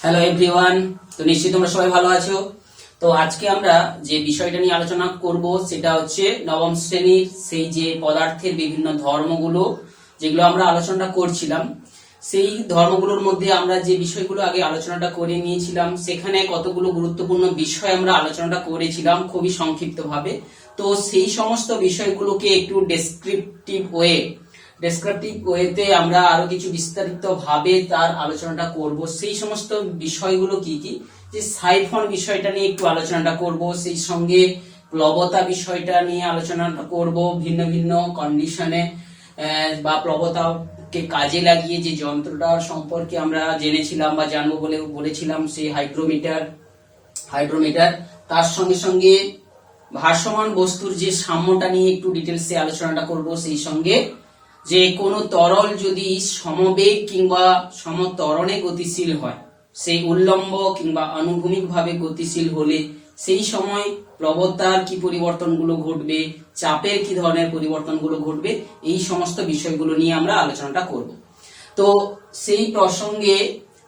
Hello everyone. তো নিশ্চয়ই তোমরা সবাই ভালো আছো। তো আজকে আমরা যে বিষয়টা নিয়ে আলোচনা করব সেটা হচ্ছে নবম শ্রেণীর সেই যে পদার্থের বিভিন্ন ধর্মগুলো যেগুলো আমরা আলোচনা করছিলাম, সেই ধর্মগুলোর মধ্যে আমরা যে বিষয়গুলো আগে আলোচনাটা করে নিয়েছিলাম সেখানে কতগুলো গুরুত্বপূর্ণ বিষয় আমরা আলোচনাটা করেছিলাম খুবই সংক্ষিপ্তভাবে। তো সেই সমস্ত বিষয়গুলোকে একটু ডেসক্রিপটিভ ওয়েতে আমরা আরো কিছু বিস্তারিত ভাবে তার আলোচনাটা করব। সেই সমস্ত বিষয়গুলো কি কি, যে সাইফন বিষয়টা নিয়ে একটু আলোচনাটা করব, সেই সঙ্গে প্লবতা বিষয়টা নিয়ে আলোচনাটা করব, ভিন্ন ভিন্ন কন্ডিশনে বা প্লবতাকে কাজে লাগিয়ে যে যন্ত্রটা সম্পর্কে আমরা জেনেছিলাম বা জানবো বলে বলেছিলাম সেই হাইড্রোমিটার। তার সঙ্গে সঙ্গে ভাসমান বস্তুর যে সাম্যটা নিয়ে একটু ডিটেলসে আলোচনাটা করব, সেই সঙ্গে যে কোনো তরল যদি সমবেগ কিংবা সমত্বরণে গতিশীল হয়, সেই উল্লম্ব কিংবা আনুভূমিক ভাবে গতিশীল হলে সেই সময় প্লবতার কি পরিবর্তনগুলো ঘটবে, চাপের কি ধরনের পরিবর্তনগুলো ঘটবে, এই সমস্ত বিষয়গুলো নিয়ে আমরা আলোচনাটা করব। তো সেই প্রসঙ্গে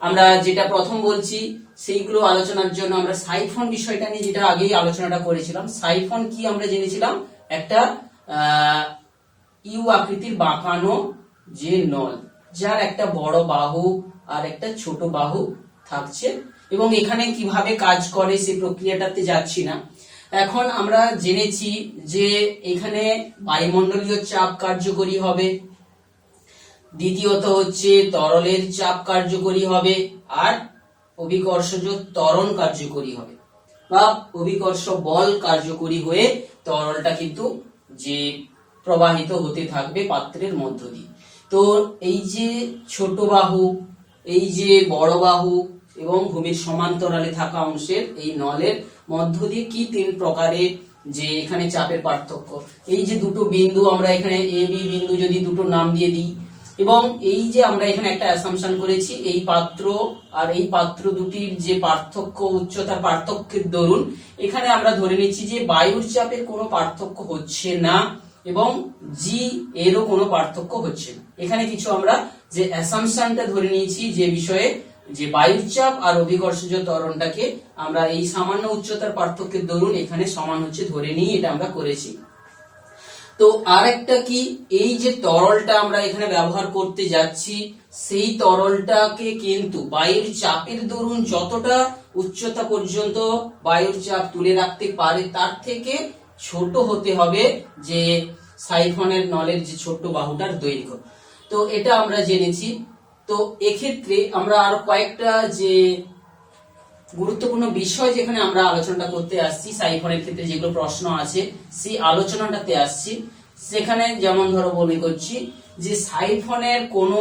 আমরা যেটা প্রথম বলছি সেইগুলো আলোচনার জন্য আমরা সাইফন বিষয়টা নিয়ে যেটা আগেই আলোচনাটা করেছিলাম। সাইফন কি আমরা জেনেছিলাম, একটা ইউ আকৃতির বাঁকানো যে নল, যার একটা বড় বাহু আর একটা ছোট বাহু থাকছে, এবং এখানে কিভাবে কাজ করে সেই প্রক্রিয়াটাতে যাচ্ছি না। এখন আমরা জেনেছি যে এখানে বায়ুমণ্ডলীয় চাপ কার্যকরী হবে, দ্বিতীয়ত হচ্ছে তরলের চাপ কার্যকরী হবে, আর অভিকর্ষজ ত্বরণ কার্যকরী হবে বা অভিকর্ষ বল কার্যকরী হয়ে তরলটা কিন্তু যে প্রবাহিত হতে থাকবে পাত্রের মধ্য দিয়ে। তো এই যে ছোট বাহু, এই যে বড় বাহু এবং ভূমির সমান্তরালে থাকা অংশের এই নলের মধ্য দিয়ে কি তিন প্রকারের যে এখানে চাপের পার্থক্য, এই যে দুটো বিন্দু আমরা এখানে এ বি বিন্দু যদি দুটো নাম দিয়ে দিই, এবং এই যে আমরা এখানে একটা অ্যাসাম্পশন করেছি এই পাত্র আর এই পাত্র দুটির যে পার্থক্য, উচ্চতার পার্থক্যের দরুন এখানে আমরা ধরে নিচ্ছি যে বায়ুর চাপের কোনো পার্থক্য হচ্ছে না এবং জি এরও কোনো পার্থক্য হচ্ছে না। এখানে কিছু আমরা যে অ্যাসাম্পশনটা ধরে নিয়েছি যে বিষয়ে, যে বায়ুর চাপ আর অভিকর্ষজ ত্বরণটাকে আমরা এই সামান্য উচ্চতার পার্থক্যের দরুন এখানে সমান হচ্ছে ধরে নিয়ে এটা আমরা করেছি। তো আরেকটা কি, এই যে তরলটা আমরা এখানে ব্যবহার করতে যাচ্ছি সেই তরলটাকে কিন্তু বায়ুর চাপের দরুন যতটা উচ্চতা পর্যন্ত বায়ুর চাপ তুলে রাখতে পারে তার থেকে ছোট হতে হবে যে সাইফনের নলের যে ছোট্ট বাহুটার দৈর্ঘ্য। তো এটা আমরা জেনেছি। তো এক্ষেত্রে আমরা আরো কয়েকটা যে গুরুত্বপূর্ণ বিষয় যেখানে আমরা আলোচনাটা করতে আসছি, সাইফনের ক্ষেত্রে যেগুলো প্রশ্ন আছে সেই আলোচনাটাতে আসছি। সেখানে যেমন ধরো মনে করছি যে সাইফনের কোন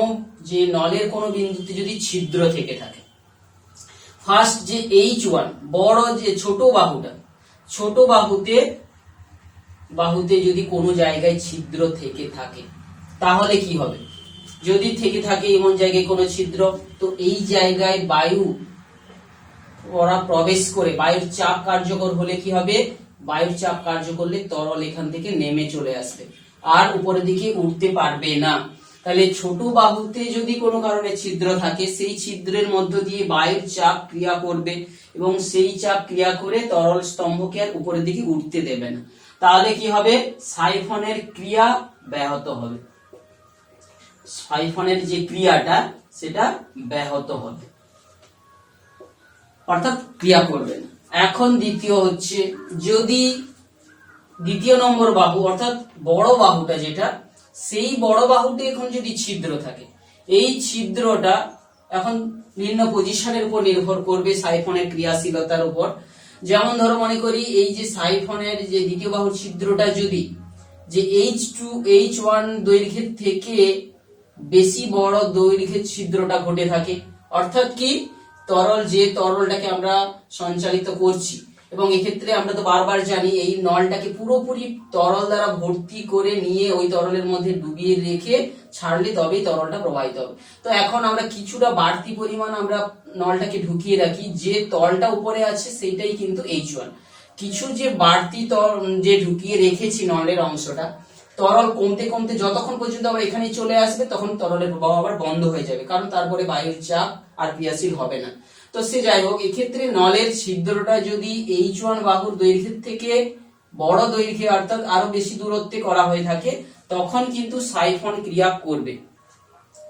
যে নলের কোন বিন্দুতে যদি ছিদ্র থেকে থাকে, ফার্স্ট যে H1 বড় যে ছোট বাহুটা, ছোট বাহুতে যদি কোনো জায়গায় ছিদ্র থেকে থাকে তাহলে কি হবে, যদি থেকে থাকে এমন জায়গায় কোনো ছিদ্র, তো এই জায়গায় বায়ু ওরা প্রবেশ করে বায়ুর চাপ কার্যকর হলে কি হবে, বায়ুর চাপ কার্য করলে তরল এখান থেকে নেমে চলে আসবে আর উপরের দিকে উঠতে পারবে না। তাহলে ছোট বাহুতে যদি কোনো কারণে ছিদ্র থাকে সেই ছিদ্রের মধ্য দিয়ে বায়ুর চাপ ক্রিয়া করবে এবং সেই চাপ ক্রিয়া করে তরল স্তম্ভকে আর উপরের দিকে উঠতে দেবে না। তাহলে কি হবে, সাইফনের ক্রিয়া ব্যাহত হবে, সাইফনের যে ক্রিয়াটা সেটা ব্যাহত হবে, অর্থাৎ ক্রিয়া করবে না। এখন দ্বিতীয় হচ্ছে, যদি দ্বিতীয় নম্বর বাহু অর্থাৎ বড় বাহুটা যেটা, সেই বড় বাহুতে এখন যদি ছিদ্র থাকে, এই ছিদ্রটা এখন ভিন্ন পজিশনের উপর নির্ভর করবে সাইফনের ক্রিয়াশীলতার উপর। যেমন ধরো মনে করি এই যে সাইফনের যে দ্বিতীয় বাহুর ছিদ্রটা যদি যে H2 H1 দৈর্ঘ্যের থেকে বেশি বড় দৈর্ঘ্যের ছিদ্রটা ঘটে থাকে, অর্থাৎ কি যে তরলটাকে আমরা সঞ্চালিত করছি, এবং এক্ষেত্রে আমরা তো বারবার জানি এই নলটাকে পুরোপুরি তরল দ্বারা ভর্তি করে নিয়ে ওই তরলের মধ্যে ডুবিয়ে রেখে ছাড়লে তবেই তরলটা প্রবাহিত হবে। তো এখন আমরা কিছুটা বাড়তি পরিমাণ আমরা নলটাকে ঢুকিয়ে রাখি, যে তলটা উপরে আছে সেইটাই কিন্তু H1, কিছু যে বাড়তি যে ঢুকিয়ে রেখেছি নলের অংশটা, তরল কমতে কমতে যতক্ষণ পর্যন্ত আবার এখানে চলে আসবে তখন তরলের প্রবাহ আবার বন্ধ হয়ে যাবে, কারণ তারপরে বায়ুর চাপ আর ক্রিয়াশীল হবে না। তো সে যাই হোক, এক্ষেত্রে নলের ছিদ্রটা যদি H1 বাহুর দৈর্ঘ্যের থেকে বড় দৈর্ঘ্যে অর্থাৎ আরো বেশি দূরত্বে করা হয়ে থাকে, তখন কিন্তু সাইফন ক্রিয়া করবে।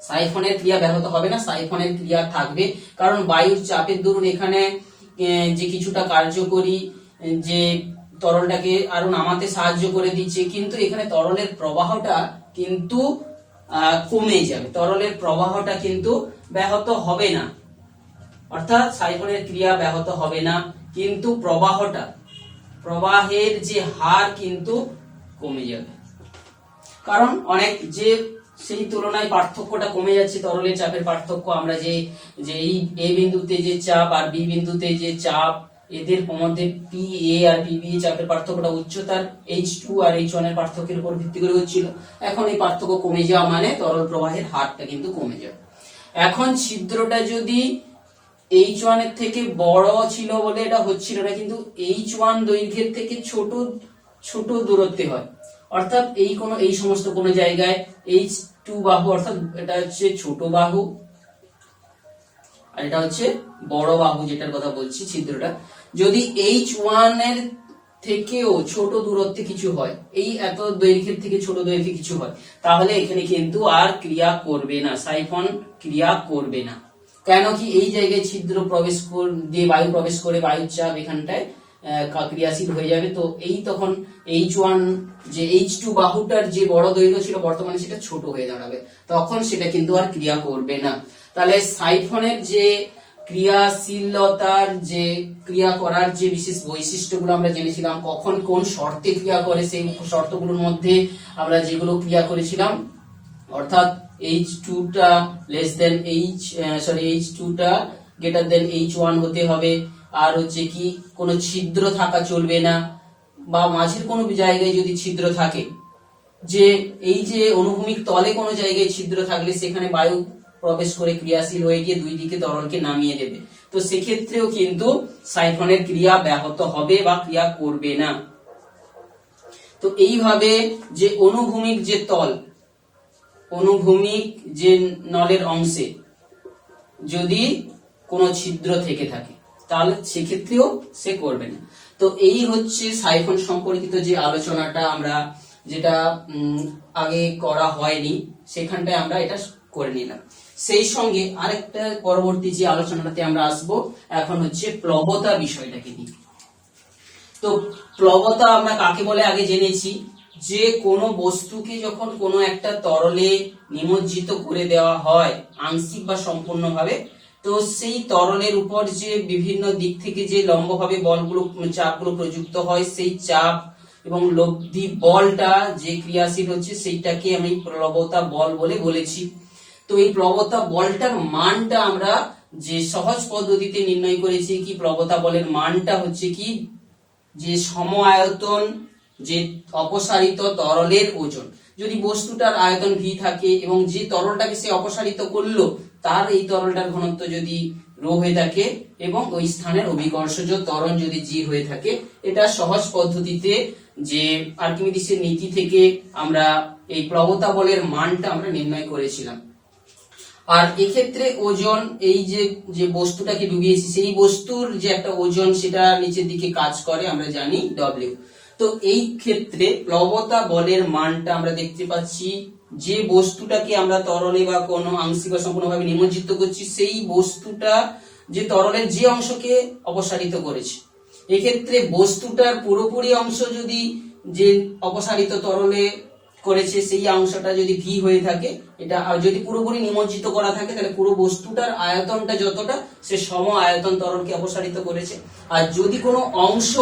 সাইফনের ক্রিয়া ব্যাহত হবে না, সাইফনের ক্রিয়া থাকবে, কারণ বায়ুর চাপের দরুন এখানে যে কিছুটা কার্যকরী যে তরলটাকে আরো নামাতে সাহায্য করে দিচ্ছে, কিন্তু এখানে তরলের প্রবাহটা কিন্তু কমে যাবে, তরলের প্রবাহটা কিন্তু ব্যাহত হবে না, অর্থাৎ সাইফনের ক্রিয়া ব্যাহত হবে না, কিন্তু প্রবাহের যে হার কিন্তু কমে যাবে। কারণ অনেক যে সেই তুলনায় পার্থক্যটা কমে যাচ্ছে, তরলের চাপের পার্থক্য, আমরা যে এই এ বিন্দুতে যে চাপ আর বি বিন্দুতে যে চাপ, এদের মধ্যে পি এ আর পি বি চাপের পার্থক্যটা উচ্চতার H2 আর H1 এর পার্থক্যের উপর ভিত্তি করে হচ্ছিল। এখন এই পার্থক্য কমে যাওয়া মানে তরল প্রবাহের হারটা কিন্তু কমে যাবে। এখন ছিদ্রটা যদি H1 এর থেকে বড় ছিল বলে এটা হচ্ছিল না, কিন্তু H1 দৈর্ঘ্যের থেকে ছোট দূরত্বে হয়, অর্থাৎ এই সমস্ত কোন জায়গায় H2 বাহু, অর্থাৎ এটা হচ্ছে ছোট বাহু আর এটা হচ্ছে বড় বাহু, যেটার কথা বলছি ছিদ্রটা, যদি H1 এর থেকেও ছোট দূরত্বে কিছু হয়, এই এত দৈর্ঘ্যের থেকে ছোট দৈর্ঘ্যে কিছু হয়, তাহলে এখানে কিন্তু আর ক্রিয়া করবে না, সাইফন ক্রিয়া করবে না। কেন কি, এই জায়গায় ছিদ্র প্রবেশ দিয়ে বায়ু প্রবেশ করে বায়ুর চাপ এখানটায় ক্রিয়াশীল হয়ে যাবে। তো এই তখন H1 যে H2 বাহুটার যে বড় দৈর্ঘ্য ছিল বর্তমানে সেটা ছোট হয়ে দাঁড়াবে, তখন সেটা কিন্তু আর ক্রিয়া করবে না। তাহলে সাইফনের যে ক্রিয়াশীলতার যে ক্রিয়া করার যে বিশেষ বৈশিষ্ট্যগুলো আমরা জেনেছিলাম, কখন কোন শর্তে ক্রিয়া করে, সেই শর্তগুলোর মধ্যে আমরা যেগুলো ক্রিয়া করেছিলাম, অর্থাৎ H2 টা লেস দেন H2 টা গ্রেটার দেন H1 হতে হবে, আর হচ্ছে কি কোনো ছিদ্র থাকা চলবে না, বা মাঝের কোনো জায়গায় যদি ছিদ্র থাকে, যে এই যে অনুভূমিক তলে কোনো জায়গায় ছিদ্র থাকলে সেখানে বায়ু প্রবেশ করে ক্রিয়াশীল হয়ে গিয়ে দুই দিকে তরলকে নামিয়ে দেবে, তো সেক্ষেত্রেও কিন্তু সাইফনের ক্রিয়া ব্যাহত হবে বা ক্রিয়া করবে না। তো এইভাবে যে অনুভূমিক যে তল, অনুভূমিক যে নলের অংশে যদি কোনো ছিদ্র থেকে থাকে তাহলে সেক্ষেত্রেও সে করবে না। তো এই হচ্ছে সাইফন সম্পর্কিত যে আলোচনাটা আমরা, যেটা আগে করা হয়নি, সেখানটায় আমরা এটা করে নিলাম। সেই সঙ্গে আরেকটা পরবর্তী যে আলোচনাটাতে আমরা আসব এখন হচ্ছে প্লবতা বিষয়টাকে নিয়ে। তো প্লবতা আমরা কাকে বলে আগে জেনেছি, যে কোনো বস্তুকে যখন কোনো একটা তরলে নিমজ্জিত করে দেওয়া হয় আংশিক বা সম্পূর্ণভাবে, তো সেই তরলের উপর যে বিভিন্ন দিক থেকে যে লম্বভাবে বলগুলো চাপগুলো প্রযুক্ত হয়, সেই চাপ এবং লব্ধি বলটা যে ক্রিয়াশীল হচ্ছে সেইটাকে আমি প্লবতা বল বলে বলেছি। তো এই প্লবতা বলটার মানটা আমরা যে সহজ পদ্ধতিতে নির্ণয় করেছি, কি প্লবতা বলের মানটা হচ্ছে কি, যে সম আয়তন যে অপসারিত তরলের ওজন, যদি বস্তুটার আয়তন V থাকে এবং যে তরলটাকে সে অপসারিত করলো তার এই তরলটার ঘনত্ব যদি রো হয়ে থাকে এবং ওই স্থানের অভিকর্ষজ ত্বরণ যদি G হয়ে থাকে, এটা সহজ পদ্ধতিতে যে আর্কিমিডিসের নীতি থেকে আমরা এই প্লবতা বলের মানটা আমরা নির্ণয় করেছিলাম। আর এক্ষেত্রে ওজন, এই যে বস্তুটাকে ডুবিয়েছি সেই বস্তুর যে একটা ওজন সেটা নিচের দিকে কাজ করে, আমরা জানি W। তো এই ক্ষেত্রে প্লবতা বলের মানটা আমরা দেখতে পাচ্ছি, যে বস্তুটাকে আমরা তরলে বা কোনো আংশিক বা সম্পূর্ণভাবে নিমজ্জিত করছি, সেই বস্তুটা যে তরলের যে অংশকে অপসারিত করেছে, এক্ষেত্রে বস্তুটার পুরোপুরি অংশ যদি যে অপসারিত তরলে করেছে সেই অংশটা যদি V হয়ে থাকে, এটা আর যদি পুরোপুরি নিমজ্জিত করা থাকে তাহলে পুরো বস্তুটার আয়তনটা যতটা সে সম আয়তন তরলকে অপসারিত করেছে। আর যদি কোনো অংশ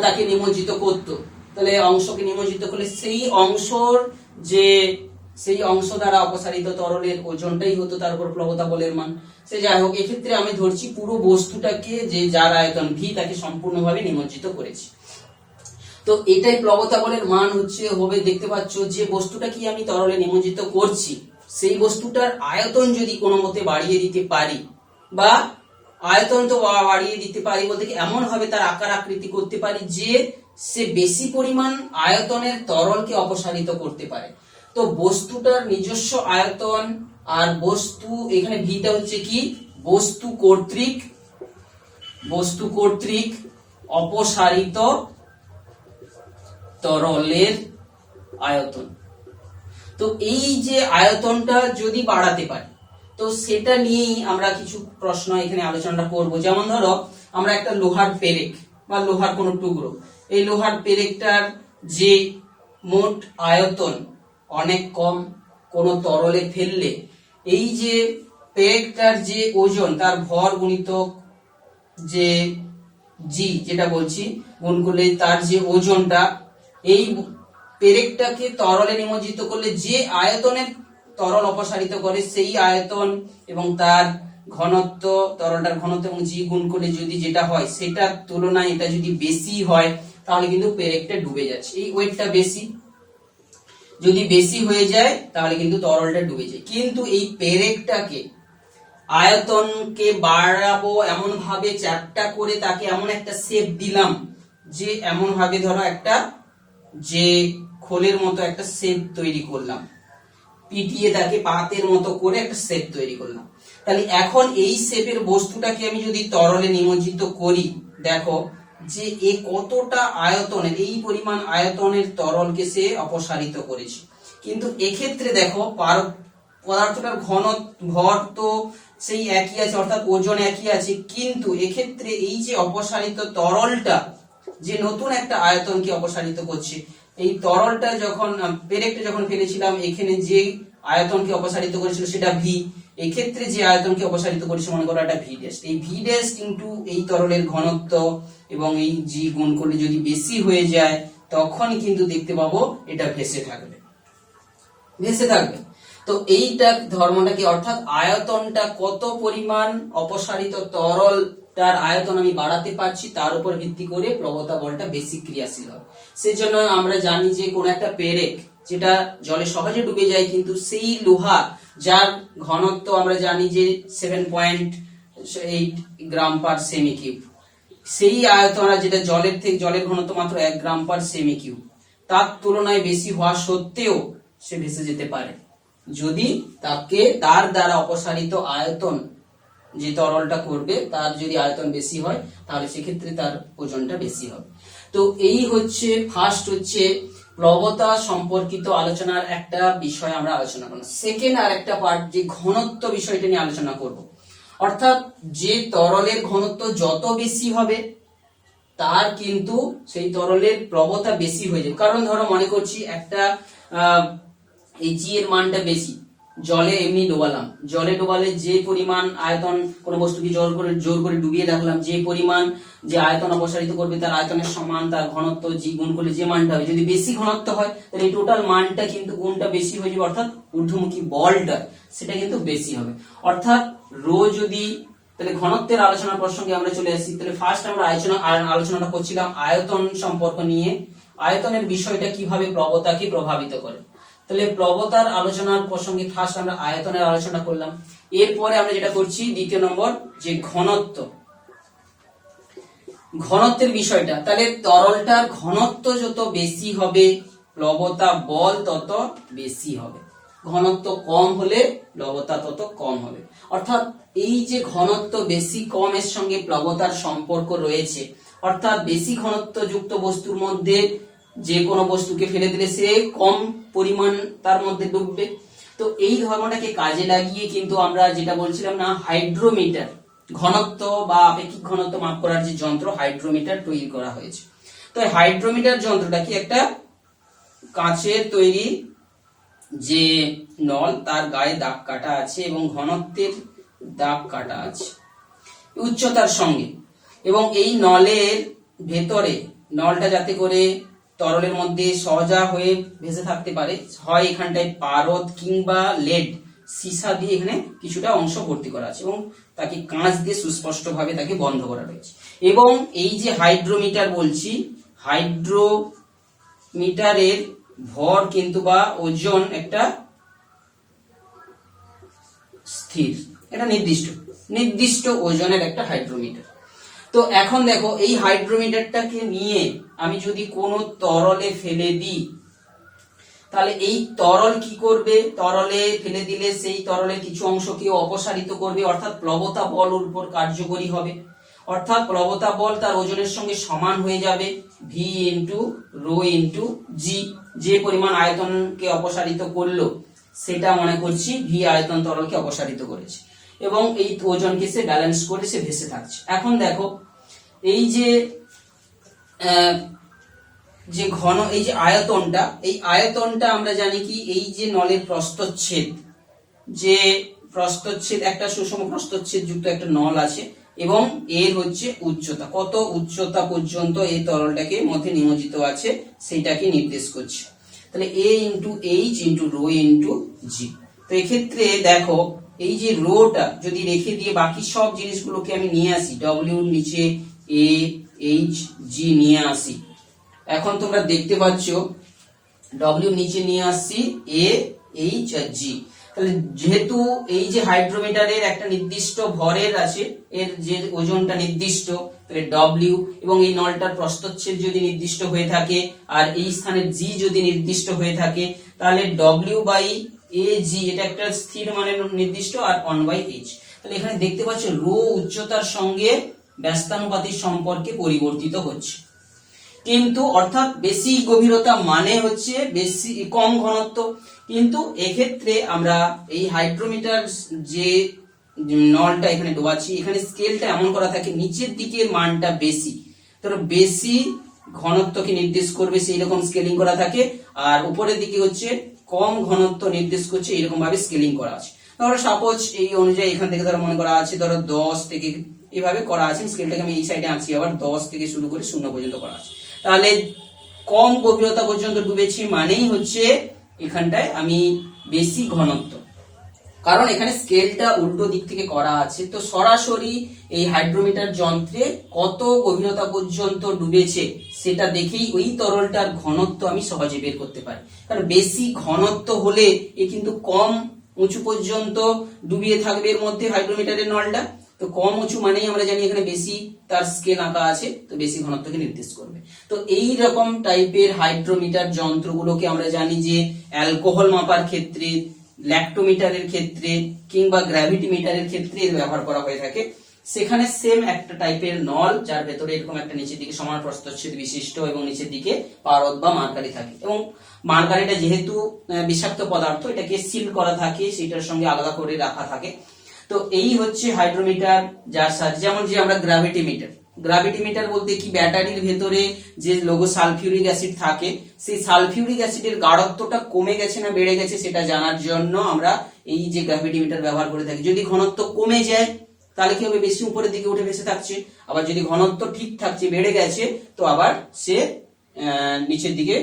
তাকে নিমজ্জিত করতো, তাহলে অংশকে নিমজ্জিত করলে সেই অংশ দ্বারা অপসারিত তরলের ওজনটাই হতো তার উপর প্লবতা বলের মান। সে যাই হোক, এক্ষেত্রে আমি ধরছি পুরো বস্তুটাকে যে যার আয়তন V তাকে সম্পূর্ণভাবে নিমজ্জিত করেছি। তো এটাই প্লবতা বলের মান হবে, দেখতে পাচ্ছ যে বস্তুটা কি আমি তরলে নিমজ্জিত করছি সেই বস্তুটার আয়তন যদি কোনো মতে বাড়িয়ে দিতে পারি, বা আয়তন তো বাড়িয়ে দিতে পারি বলতে কি এমন ভাবে তার আকার আকৃতি করতে পারি যে সে বেশি পরিমাণ আয়তনের তরলকে অপসারিত করতে পারে। তো বস্তুটার নিজস্ব আয়তন আর বস্তু, এখানে ভিটা হচ্ছে কি বস্তু কর্তৃক বস্তু কর্তৃক অপসারিত তরলের আয়তন। তো এই যে আয়তনটা যদি বাড়াতে পারি, তো সেটা নিয়েই আমরা কিছু প্রশ্ন এখানে আলোচনা করব। যেমন ধরো আমরা একটা লোহার পেরেক বা লোহার কোনো টুকরো, এই লোহার পেরেকটার যে মোট আয়তন অনেক কম, কোনো তরলে ফেললে এই যে পেরেকটার যে ওজন, তার ভর গুণিতক যে জি যেটা বলছি গুণ করলে তার যে ওজনটা, এই পেরেকটাকে তরলে নিমজ্জিত করলে যে আয়তনের তরল অপসারিত করে সেই আয়তন এবং তার ঘনত্ব, তরলটার ঘনত্ব এবং জি গুণ করলে যদি যেটা হয় সেটার তুলনায় এটা যদি বেশি হয়, তাহলে কিন্তু পেরেকটা ডুবে যাচ্ছে। এই ওয়েটটা বেশি, যদি বেশি হয়ে যায় তাহলে কিন্তু তরলটা ডুবে যায়। কিন্তু এই পেরেকটাকে আয়তনকে বাড়াবো এমন ভাবে, চ্যাপ্টা করে তাকে এমন একটা শেপ দিলাম যে এমন ভাবে ধরো একটা যে খোলের মতো একটা শেপ তৈরি করলাম, পিটিয়ে তাকে পাতের মতো করে একটা শেপ তৈরি করলাম। তাহলে এখন এই শেপের বস্তুটাকে আমি যদি তরলে নিমজ্জিত করি, দেখো যে এ কতটা আয়তনের, এই পরিমাণ আয়তনের তরলকে সে অপসারিত করেছে। কিন্তু এক্ষেত্রে দেখো পদার্থটার ভর তো সেই একই আছে, অর্থাৎ ওজন একই আছে, কিন্তু এক্ষেত্রে এই যে অপসারিত তরলটা যে নতুন একটা আয়তনকে অপসারিত করছে, এই তরলটা যখন পেরেকটা যখন ফেলেছিলাম এখানে যে আয়তনকে অপসারিত করেছিল সেটা ভি, এক্ষেত্রে যে আয়তনকে অপসারিত করেছে মনে করো এটা ভি ড্যাশ। এই ভি ড্যাশ ইনটু এই তরলের ঘনত্ব এবং এই জি গুণ করলে যদি বেশি হয়ে যায়, তখন কিন্তু দেখতে পাবো এটা ভেসে থাকবে, ভেসে থাকবে। তো এইটা ধর্মটা কি, অর্থাৎ আয়তনটা কত পরিমাণ অপসারিত তরলটার আয়তন আমি বাড়াতে পারছি তার উপর ভিত্তি করে প্রবণতা বলটা বেশি ক্রিয়াশীল হয়। সেজন্য আমরা জানি যে কোন একটা পেরেক যেটা জলে সহজে ডুবে যায়, কিন্তু সেই লোহা যার ঘনত্ব আমরা জানি যে 7.8 গ্রাম পার সেমি কিউব, সেই আয়তন যেটা জলের ঘনত্ব মাত্র 1 গ্রাম পার সেমি কিউব, তার তুলনায় বেশি হওয়া সত্ত্বেও সে ভেসে যেতে পারে যদি তাকে তার দ্বারা অপসারিত আয়তন যে তরলটা করবে তার যদি আয়তন বেশি হয়, তাহলে সেক্ষেত্রে তার ওজনটা বেশি হবে। তো এই হচ্ছে ফার্স্ট হচ্ছে প্লবতা সম্পর্কিত আলোচনার একটা বিষয় আমরা আলোচনা করব। সেকেন্ড আর একটা পার্ট যে ঘনত্ব বিষয়টা নিয়ে আলোচনা করব, অর্থাৎ যে তরলের ঘনত্ব যত বেশি হবে তার কিন্তু সেই তরলের প্লবতা বেশি হয়ে যাবে। কারণ ধরো মনে করছি একটা এই জি এর মানটা বেশি, জলে এমনি ডোবালাম, জলে ডোবালে যে পরিমাণ আয়তন কোন বস্তুকে জোর করে ডুবিয়ে রাখলাম, যে পরিমাণ যে আয়তন অপসারিত করবে তার আয়তনের সমান তার ঘনত্ব জি গুণ করলে যে মানটা হবে, যদি বেশি ঘনত্ব হয় তাহলে এই টোটাল মানটা কিন্তু গুণটা বেশি হয়ে যাবে, অর্থাৎ ঊর্ধ্বমুখী বলটা সেটা কিন্তু বেশি হবে। অর্থাৎ রো যদি, তাহলে ঘনত্বের আলোচনার প্রসঙ্গে আমরা চলে আসি। তাহলে ফার্স্ট আমরা আলোচনাটা করছিলাম আয়তন সম্পর্ক নিয়ে, আয়তনের বিষয়টা কিভাবে প্লবতাকে প্রভাবিত করে। তাহলে প্লবতার আলোচনার প্রসঙ্গে ফার্স্ট আমরা আয়তনের আলোচনা করলাম। এরপরে আমরা যেটা করছি দ্বিতীয় নম্বর যে ঘনত্ব, ঘনত্বের বিষয়টা। তাহলে তরলটার ঘনত্ব যত বেশি হবে প্লবতা বল তত বেশি হবে, ঘনত্ব কম হলে প্লবতা তত কম হবে। অর্থাৎ এই যে ঘনত্ব বেশি কমের সঙ্গে প্লবতার সম্পর্ক রয়েছে, অর্থাৎ বেশি ঘনত্ব যুক্ত বস্তুর মধ্যে যে কোনো বস্তুকে ফেলে দিলে সে কম পরিমাণ তার মধ্যে ডুববে। তো এই ধর্মটাকে কাজে লাগিয়ে কিন্তু আমরা যেটা বলছিলাম না, হাইড্রোমিটার ঘনত্ব বা আপেক্ষিক ঘনত্ব মাপ করার যে যন্ত্র হাইড্রোমিটার তৈরি করা হয়েছে। তো হাইড্রোমিটার যন্ত্রটা কি, একটা কাঁচের তৈরি যে নল, তার গায়ে দাগ কাটা আছে এবং ঘনত্বের দাগ কাটা আছে উচ্চতার সঙ্গে, এবং এই নলের ভেতরে নলটা যাতে করে তরলের মধ্যে সহজা হয়ে ভেসে থাকতে পারে, হয় এখানটায় পারদ কিংবা লেড সীসা দিয়ে এখানে কিছুটা অংশ ভর্তি করা আছে এবং তাকে কাঁচ দিয়ে সুস্পষ্ট ভাবে তাকে বন্ধ করা রয়েছে। এবং এই যে হাইড্রোমিটার বলছি, হাইড্রোমিটারের ভর কিন্তু বা ওজন একটা স্থির, এটা নির্দিষ্ট ওজনের একটা হাইড্রোমিটার। তো এখন দেখো এই হাইড্রোমিটারটাকে নিয়ে আমি যদি কোনো তরলে ফেলে দিই, তাহলে এই তরল কি করবে, তরলে ফেলে দিলে সেই তরলের কিছু অংশকে অপসারিত করবে, অর্থাৎ প্লবতা বল উপর কার্যকরী হবে। অর্থাৎ প্লবতা বল তার ওজনের সঙ্গে সমান হয়ে যাবে ভি ইন্টু রো ইন্টু জি। যে পরিমাণ আয়তনকে অপসারিত করলো সেটা মনে করছি ভি আয়তন তরলকে অপসারিত করেছে এবং এই ওজনকে সে ব্যালেন্স করে সে ভেসে থাকছে। এখন দেখো এই যে ঘন এই যে আয়তনটা, এই আয়তনটা আমরা জানি কি এই যে নলের প্রস্থচ্ছেদ, যে প্রস্থচ্ছেদ একটা সুষম প্রস্থচ্ছেদ যুক্ত একটা নল আছে এবং এর হচ্ছে উচ্চতা, কত উচ্চতা পর্যন্ত এই তরলটাকে মধ্যে নিমজ্জিত আছে সেইটাকে নির্দেশ করছে। তাহলে A into H into rho into G. তো এক্ষেত্রে দেখো এই যে রোটা যদি রেখে দিয়ে বাকি সব জিনিসগুলোকে আমি নিয়ে আসি, ডব্লিউর নিচে এ এইচ জি নিয়ে আসি। এখন তোমরা দেখতে পাচ্ছ ডব্লিউ নিচে নিয়ে আসছি এ এইচ আর জি। তাহলে যেহেতু এই যে হাইড্রোমিটারের একটা নির্দিষ্ট ভরের আছে, এর যে ওজনটা নির্দিষ্ট, তাহলে ডব্লিউ এবং এই নলটার প্রস্থচ্ছেদ যদি নির্দিষ্ট হয়ে থাকে আর এই স্থানে জি যদি নির্দিষ্ট হয়ে থাকে, তাহলে ডব্লিউ বাই এ জি এটা একটা স্থির মানের নির্দিষ্ট আর 1/h। তাহলে এখানে দেখতে পাচ্ছ রো উচ্চতার সঙ্গে ব্যস্তানুপাতিক সম্পর্কে পরিবর্তিত হচ্ছে, কিন্তু অর্থাৎ বেশি গভীরতা মানে হচ্ছে বেশি কম ঘনত্ব। কিন্তু এক্ষেত্রে আমরা এই হাইড্রোমিটার যে নলটা এখানে ডোবাচ্ছি, এখানে স্কেলটা এমন করা থাকে নিচের দিকের মানটা বেশি, তো বেশি ঘনত্বকে নির্দেশ করবে সেই রকম স্কেলিং করা থাকে, আর উপরের দিকে হচ্ছে কম ঘনত্ব নির্দেশ করছে এরকম ভাবে স্কেলিং করা আছে। ধরো সাপোজ এই অনুযায়ী এখান থেকে ধরো মনে করা আছে ধরো 10 থেকে এভাবে করা আছে, স্কেলটাকে আমি এই সাইডে আনছি, আবার 10 থেকে শুরু করে 0 পর্যন্ত করা আছে। তাহলে কম গভীরতা পর্যন্ত ডুবেছি মানেই হচ্ছে এখানটায় আমি বেশি ঘনত্ব, কারণ এখানে স্কেলটা উল্টো দিক থেকে করা আছে। তো সরাসরি এই হাইড্রোমিটার যন্ত্রে কত গভীরতা পর্যন্ত ডুবেছে সেটা দেখেই ওই তরলটার ঘনত্ব আমি সহজে বের করতে পারি। কারণ বেশি ঘনত্ব হলে এ কিন্তু কম উঁচু পর্যন্ত ডুবিয়ে থাকবে এর মধ্যে হাইড্রোমিটারের নলটা, তো কম উঁচু মানেই আমরা জানি এখানে বেশি তার স্কেল আঁকা আছে, তো বেশি ঘনত্বকে নির্দেশ করবে। তো এই রকম টাইপের হাইড্রোমিটার যন্ত্রগুলোকে আমরা জানি যে অ্যালকোহল মাপার ক্ষেত্রে, ল্যাক্টোমিটারের ক্ষেত্রে কিংবা গ্র্যাভিটি মিটারের ক্ষেত্রে ব্যবহার করা হয়ে থাকে। সেখানে সেম একটা টাইপের নল যার ভেতরে এরকম একটা নিচের দিকে সমান প্রস্থচ্ছেদ বিশিষ্ট এবং নিচের দিকে পারদ বা মার্কারি থাকে, এবং মার্কারিটা যেহেতু বিষাক্ত পদার্থ এটাকে সিল করা থাকে, সেটার সঙ্গে আলাদা করে রাখা থাকে। তো এই হচ্ছে হাইড্রোমিটার, যার সাহায্যে যেমন যে আমরা গ্র্যাভিটি মিটার, গ্র্যাভিটি মিটার বলতে কি ব্যাটারির ভেতরে যে লঘু সালফিউরিক অ্যাসিড থাকে সেই সালফিউরিক অ্যাসিডের গাঢ়ত্বটা কমে গেছে না বেড়ে গেছে সেটা জানার জন্য আমরা এই যে গ্র্যাভিটি মিটার ব্যবহার করে থাকি। যদি ঘনত্ব কমে যায় তাহলে কি হবে, বেশি উপরের দিকে উঠে ভেসে থাকছে, আবার যদি ঘনত্ব ঠিক থাকছে বেড়ে গেছে তো আবার সে নিচের দিকে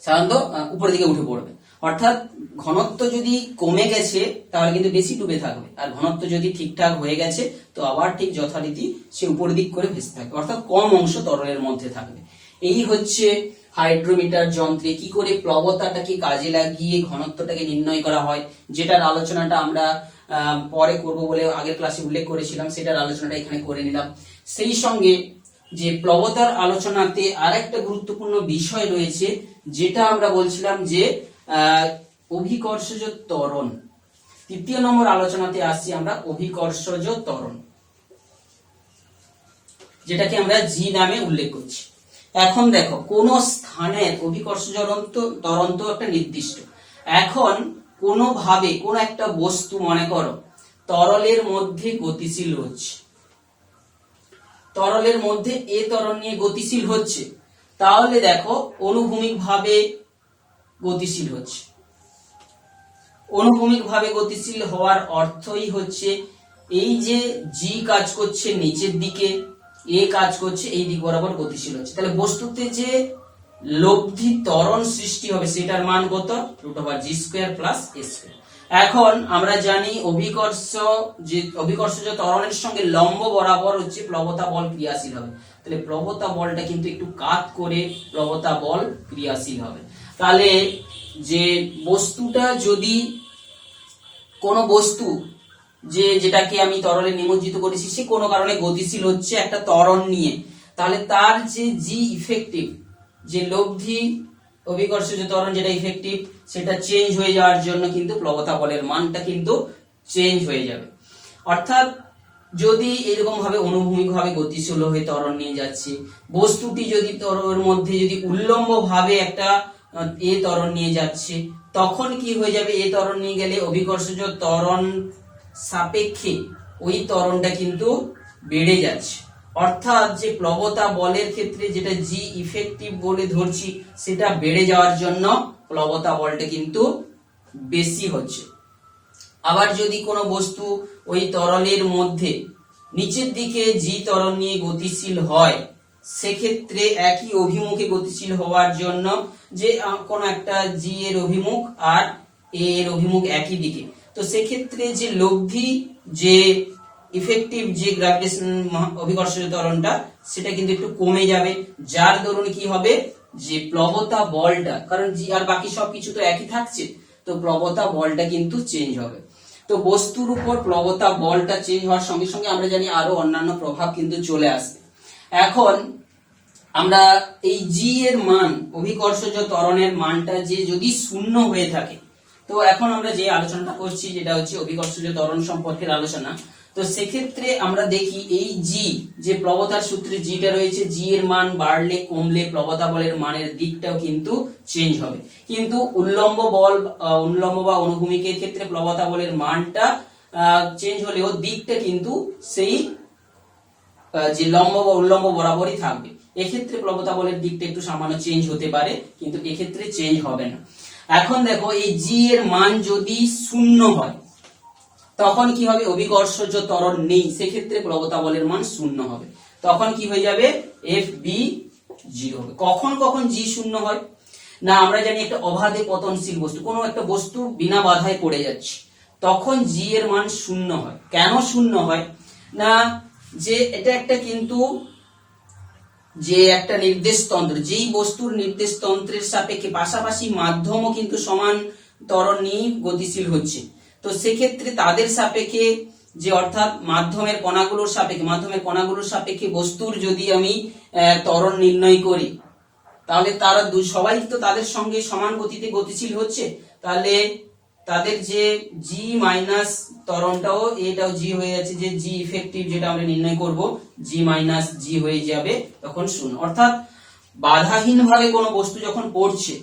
সাধারণত উপরের দিকে উঠে পড়বে। অর্থাৎ ঘনত্ব যদি কমে গেছে তাহলে কিন্তু বেশি ডুবে থাকবে, আর ঘনত্ব যদি ঠিকঠাক হয়ে গেছে তো আবার ঠিক যথারীতি সে উপরের দিক করে ভেসে থাকবে, অর্থাৎ কম অংশ তরলের মধ্যে থাকবে। এই হচ্ছে হাইড্রোমিটার যন্ত্রে কি করে প্লবতাটাকে কাজে লাগিয়ে ঘনত্বটাকে নির্ণয় করা হয়, যেটার আলোচনাটা আমরা পরে করব বলে আগের ক্লাসে উল্লেখ করেছিলাম, সেটার আলোচনাটা এখানে করে নিলাম। সেই সঙ্গে যে প্লবতার আলোচনাতে আর একটা গুরুত্বপূর্ণ বিষয় রয়েছে, যেটা আমরা বলছিলাম যে অভিকর্ষজ ত্বরণ। তৃতীয় নম্বর আলোচনাতে আসছি আমরা অভিকর্ষজ ত্বরণ, যেটাকে আমরা জি নামে উল্লেখ করছি। এখন দেখো কোন স্থানের অভিকর্ষজ ত্বরণ তো একটা নির্দিষ্ট, এখন কোনোভাবে কোন একটা বস্তু মনে করো তরলের মধ্যে গতিশীল হচ্ছে, তরলের মধ্যে এ ত্বরণ নিয়ে গতিশীল হচ্ছে, তাহলে দেখো অনুভূমিক ভাবে গতিশীল হচ্ছে। অনুভূমিক ভাবে গতিশীল হওয়ার অর্থই হচ্ছে এই যে জি কাজ করছে নিচের দিকে, এ কাজ করছে এই দিক বরাবর গতিশীল হচ্ছে, তাহলে বস্তুতে যে লব্ধি ত্বরণ সৃষ্টি হবে সেটার মান কত, √g² + a²। এখন আমরা জানি অভিকর্ষজ ত্বরণের সঙ্গে লম্ব বরাবর হচ্ছে প্লবতা বল ক্রিয়াশীল হবে, তাহলে প্লবতা বলটা কিন্তু একটু কাত করে প্লবতা বল ক্রিয়াশীল হবে। তাহলে যে বস্তুটা যদি কোনো বস্তু যেটাকে আমি তরলে নিমজ্জিত করেছি সে কোনো কারণে গতিশীল হচ্ছে একটা ত্বরণ নিয়ে, তাহলে তার যে জি ইফেক্টিভ, যে লব্ধি অভিকর্ষজ ত্বরণ যেটা ইফেক্টিভ সেটা চেঞ্জ হয়ে যাওয়ার জন্য কিন্তু প্লবতা বলের মানটা কিন্তু চেঞ্জ হয়ে যাবে। অর্থাৎ যদি এরকম ভাবে অনুভূমিক ভাবে গতিশীল হয়ে ত্বরণ নিয়ে যাচ্ছে, বস্তুটি যদি ত্বরণের মধ্যে যদি উল্লম্ব ভাবে একটা ত্বরণ নিয়ে যাচ্ছে, তখন কি হয়ে যাবে? ত্বরণ নিয়ে গেলে অভিকর্ষজ ত্বরণ সাপেক্ষে ওই ত্বরণটা কিন্তু বেড়ে যাচ্ছে। অর্থাৎ যে প্লবতা বলের ক্ষেত্রে যেটা জি ইফেক্টিভ বলে ধরছি, সেটা বেড়ে যাওয়ার জন্য প্লবতা বলটা কিন্তু বেশি হচ্ছে। আবার যদি কোনো বস্তু ওই তরলের মধ্যে নিচের দিকে জি ত্বরণ নিয়ে গতিশীল হয়, সেক্ষেত্রে একই অভিমুখে গতিশীল হওয়ার জন্য যে কোনো একটা জি এর অভিমুখ আর এ এর অভিমুখ একই দিকে, তো সেক্ষেত্রে যে লব্ধি যে ইফেক্টিভ যে গ্র্যাভিটেশন অভিকর্ষজ ত্বরণটা, সেটা কিন্তু একটু কমে যাবে। যার দরুন কি হবে? যে প্লবতা বলটা, কারণ জি আর বাকি সবকিছু তো একই থাকছে, তো প্লবতা বলটা কিন্তু চেঞ্জ হবে। তো বস্তুর উপর প্লবতা বলটা চেঞ্জ হওয়ার সঙ্গে সঙ্গে আমরা জানি আরো অন্যান্য প্রভাব কিন্তু চলে আসবে। এখন আমরা এই জি এর মান, অভিকর্ষজ ত্বরণের মানটা যে যদি শূন্য হয়ে থাকে, তো এখন আমরা যে আলোচনাটা করছি যেটা হচ্ছে অভিকর্ষজ ত্বরণ সম্পর্কের আলোচনা, তো সেক্ষেত্রে আমরা দেখি এই জি যে প্লবতার সূত্রে জিটা রয়েছে, জি এর মান বাড়লে কমলে প্লবতা বলের মানের দিকটাও কিন্তু চেঞ্জ হবে। কিন্তু উল্লম্ব বা অনুভূমিকের ক্ষেত্রে প্লবতা বলের মানটা চেঞ্জ হলেও দিকটা কিন্তু সেই যে লম্ব বা উল্লম্ব বরাবরই থাকবে। এক্ষেত্রে প্লবতা বলের দিকটা একটু সামান্য চেঞ্জ হতে পারে, কিন্তু এক্ষেত্রে চেঞ্জ হবে না। এখন দেখো এই জি এর মান যদি শূন্য হয়, তখন কি হবে? অভিকর্ষজ ত্বরণ নেই, সেক্ষেত্রে প্লবতা বলের মান শূন্য হবে। তখন কি হয়ে যাবে? এফ বি জি হবে। কখন কখন জি শূন্য হয় না? আমরা জানি একটা অবাধে পতনশীল বস্তু, কোনো একটা বস্তু বিনা বাধায় পড়ে যাচ্ছে, তখন জি এর মান শূন্য হয়। কেন শূন্য হয় না? যে এটা একটা কিন্তু যে একটা নির্দেশ তন্ত্র, যেই বস্তুর নির্দেশ তন্ত্রের সাপেক্ষে পাশাপাশি মাধ্যমও কিন্তু সমান ত্বরণ নিয়ে গতিশীল হচ্ছে, তো সেক্ষেত্রে তাদের সাপেক্ষে যে অর্থাৎ মাধ্যমের কণাগুলোর সাপেক্ষে বস্তুর যদি আমি ত্বরণ নির্ণয় করি, তাহলে তারা সবাই তো তাদের সঙ্গে সমান গতিতে গতিশীল হচ্ছে, তাহলে তাদের যে জি মাইনাস ত্বরণটাও এটাও জি হয়ে যাচ্ছে, যে জি ইফেক্টিভ যেটা আমরা নির্ণয় করব জি মাইনাস জি হয়ে যাবে তখন শূন্য। অর্থাৎ বাধাহীন ভাবে কোনো বস্তু যখন পড়ছে,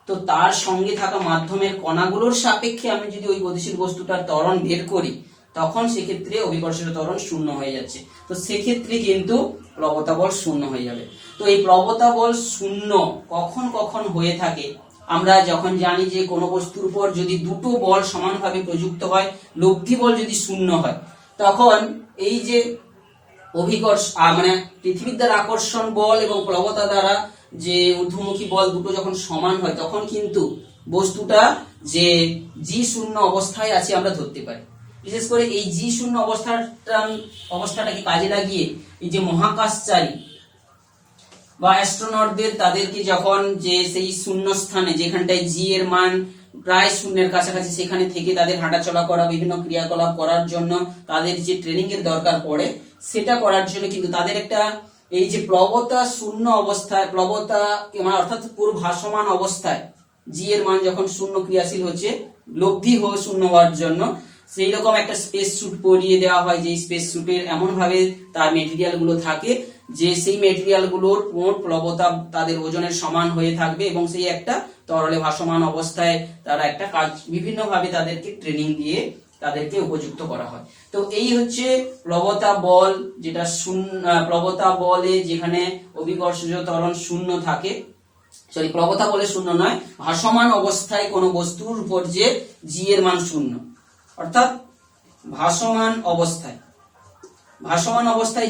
তো তার সঙ্গে থাকা মাধ্যমের কণাগুলোর সাপেক্ষে আমি যদি ওই গতিশীল বস্তুটার ত্বরণ বের করি, তখন সেক্ষেত্রে অভিকর্ষজ ত্বরণ শূন্য হয়ে যাচ্ছে, তো সেক্ষেত্রে কিন্তু প্লবতা বল শূন্য হয়ে যাবে। তো এই প্লবতা বল শূন্য কখন কখন হয়ে থাকে? আমরা যখন জানি যে কোনো বস্তুর উপর যদি দুটো বল সমানভাবে প্রযুক্ত হয়, লব্ধি বল যদি শূন্য হয়, তখন এই যে মানে পৃথিবীর দ্বারা আকর্ষণ বল এবং প্লবতা দ্বারা যে ঊর্ধ্বমুখী বল দুটো যখন সমান হয়, তখন কিন্তু বস্তুটা যে জি শূন্য অবস্থায় আছে আমরা ধরতে পারি। বিশেষ করে এই জি শূন্য অবস্থাটাকে কাজে লাগিয়ে এই যে মহাকাশচারী বা অ্যাস্ট্রোনটদের তাদেরকে যখন যে সেই শূন্য স্থানে যেখানটায় জি এর মান প্রায় শূন্যের কাছাকাছি, সেখানে থেকে তাদের হাঁটাচলা করা, বিভিন্ন ক্রিয়াকলাপ করার জন্য তাদের যে ট্রেনিং এর দরকার পড়ে, সেটা করার জন্য কিন্তু তাদের একটা এই যে প্লবতা শূন্য অবস্থায়, প্লবতা মানে অর্থাৎ পুরো ভাসমান অবস্থায় জি এর মান যখন শূন্য ক্রিয়াশীল হচ্ছে, লব্ধি শূন্য হওয়ার জন্য সেই রকম একটা স্পেস স্যুট পরিয়ে দেওয়া হয়, যে স্পেস স্যুটের এমন ভাবে তার মেটেরিয়াল গুলো থাকে যে সেই মেটেরিয়াল গুলোর মোট প্লবতা তাদের ওজনের সমান হয়ে থাকবে, এবং সেই একটা তরলে ভাসমান অবস্থায় তারা একটা কাজ বিভিন্ন ভাবে তাদেরকে ট্রেনিং দিয়ে তাদেরকে উপযুক্ত করা হয়। তো এই হচ্ছে প্লবতা বল, যেটা প্লবতা বলে যেখানে অভিকর্ষজ ত্বরণ শূন্য থাকে, প্লবতা বলে শূন্য নয়, ভাসমান অবস্থায় কোনো বস্তুর উপর যে জি এর মান শূন্য, অর্থাৎ ভাসমান অবস্থায়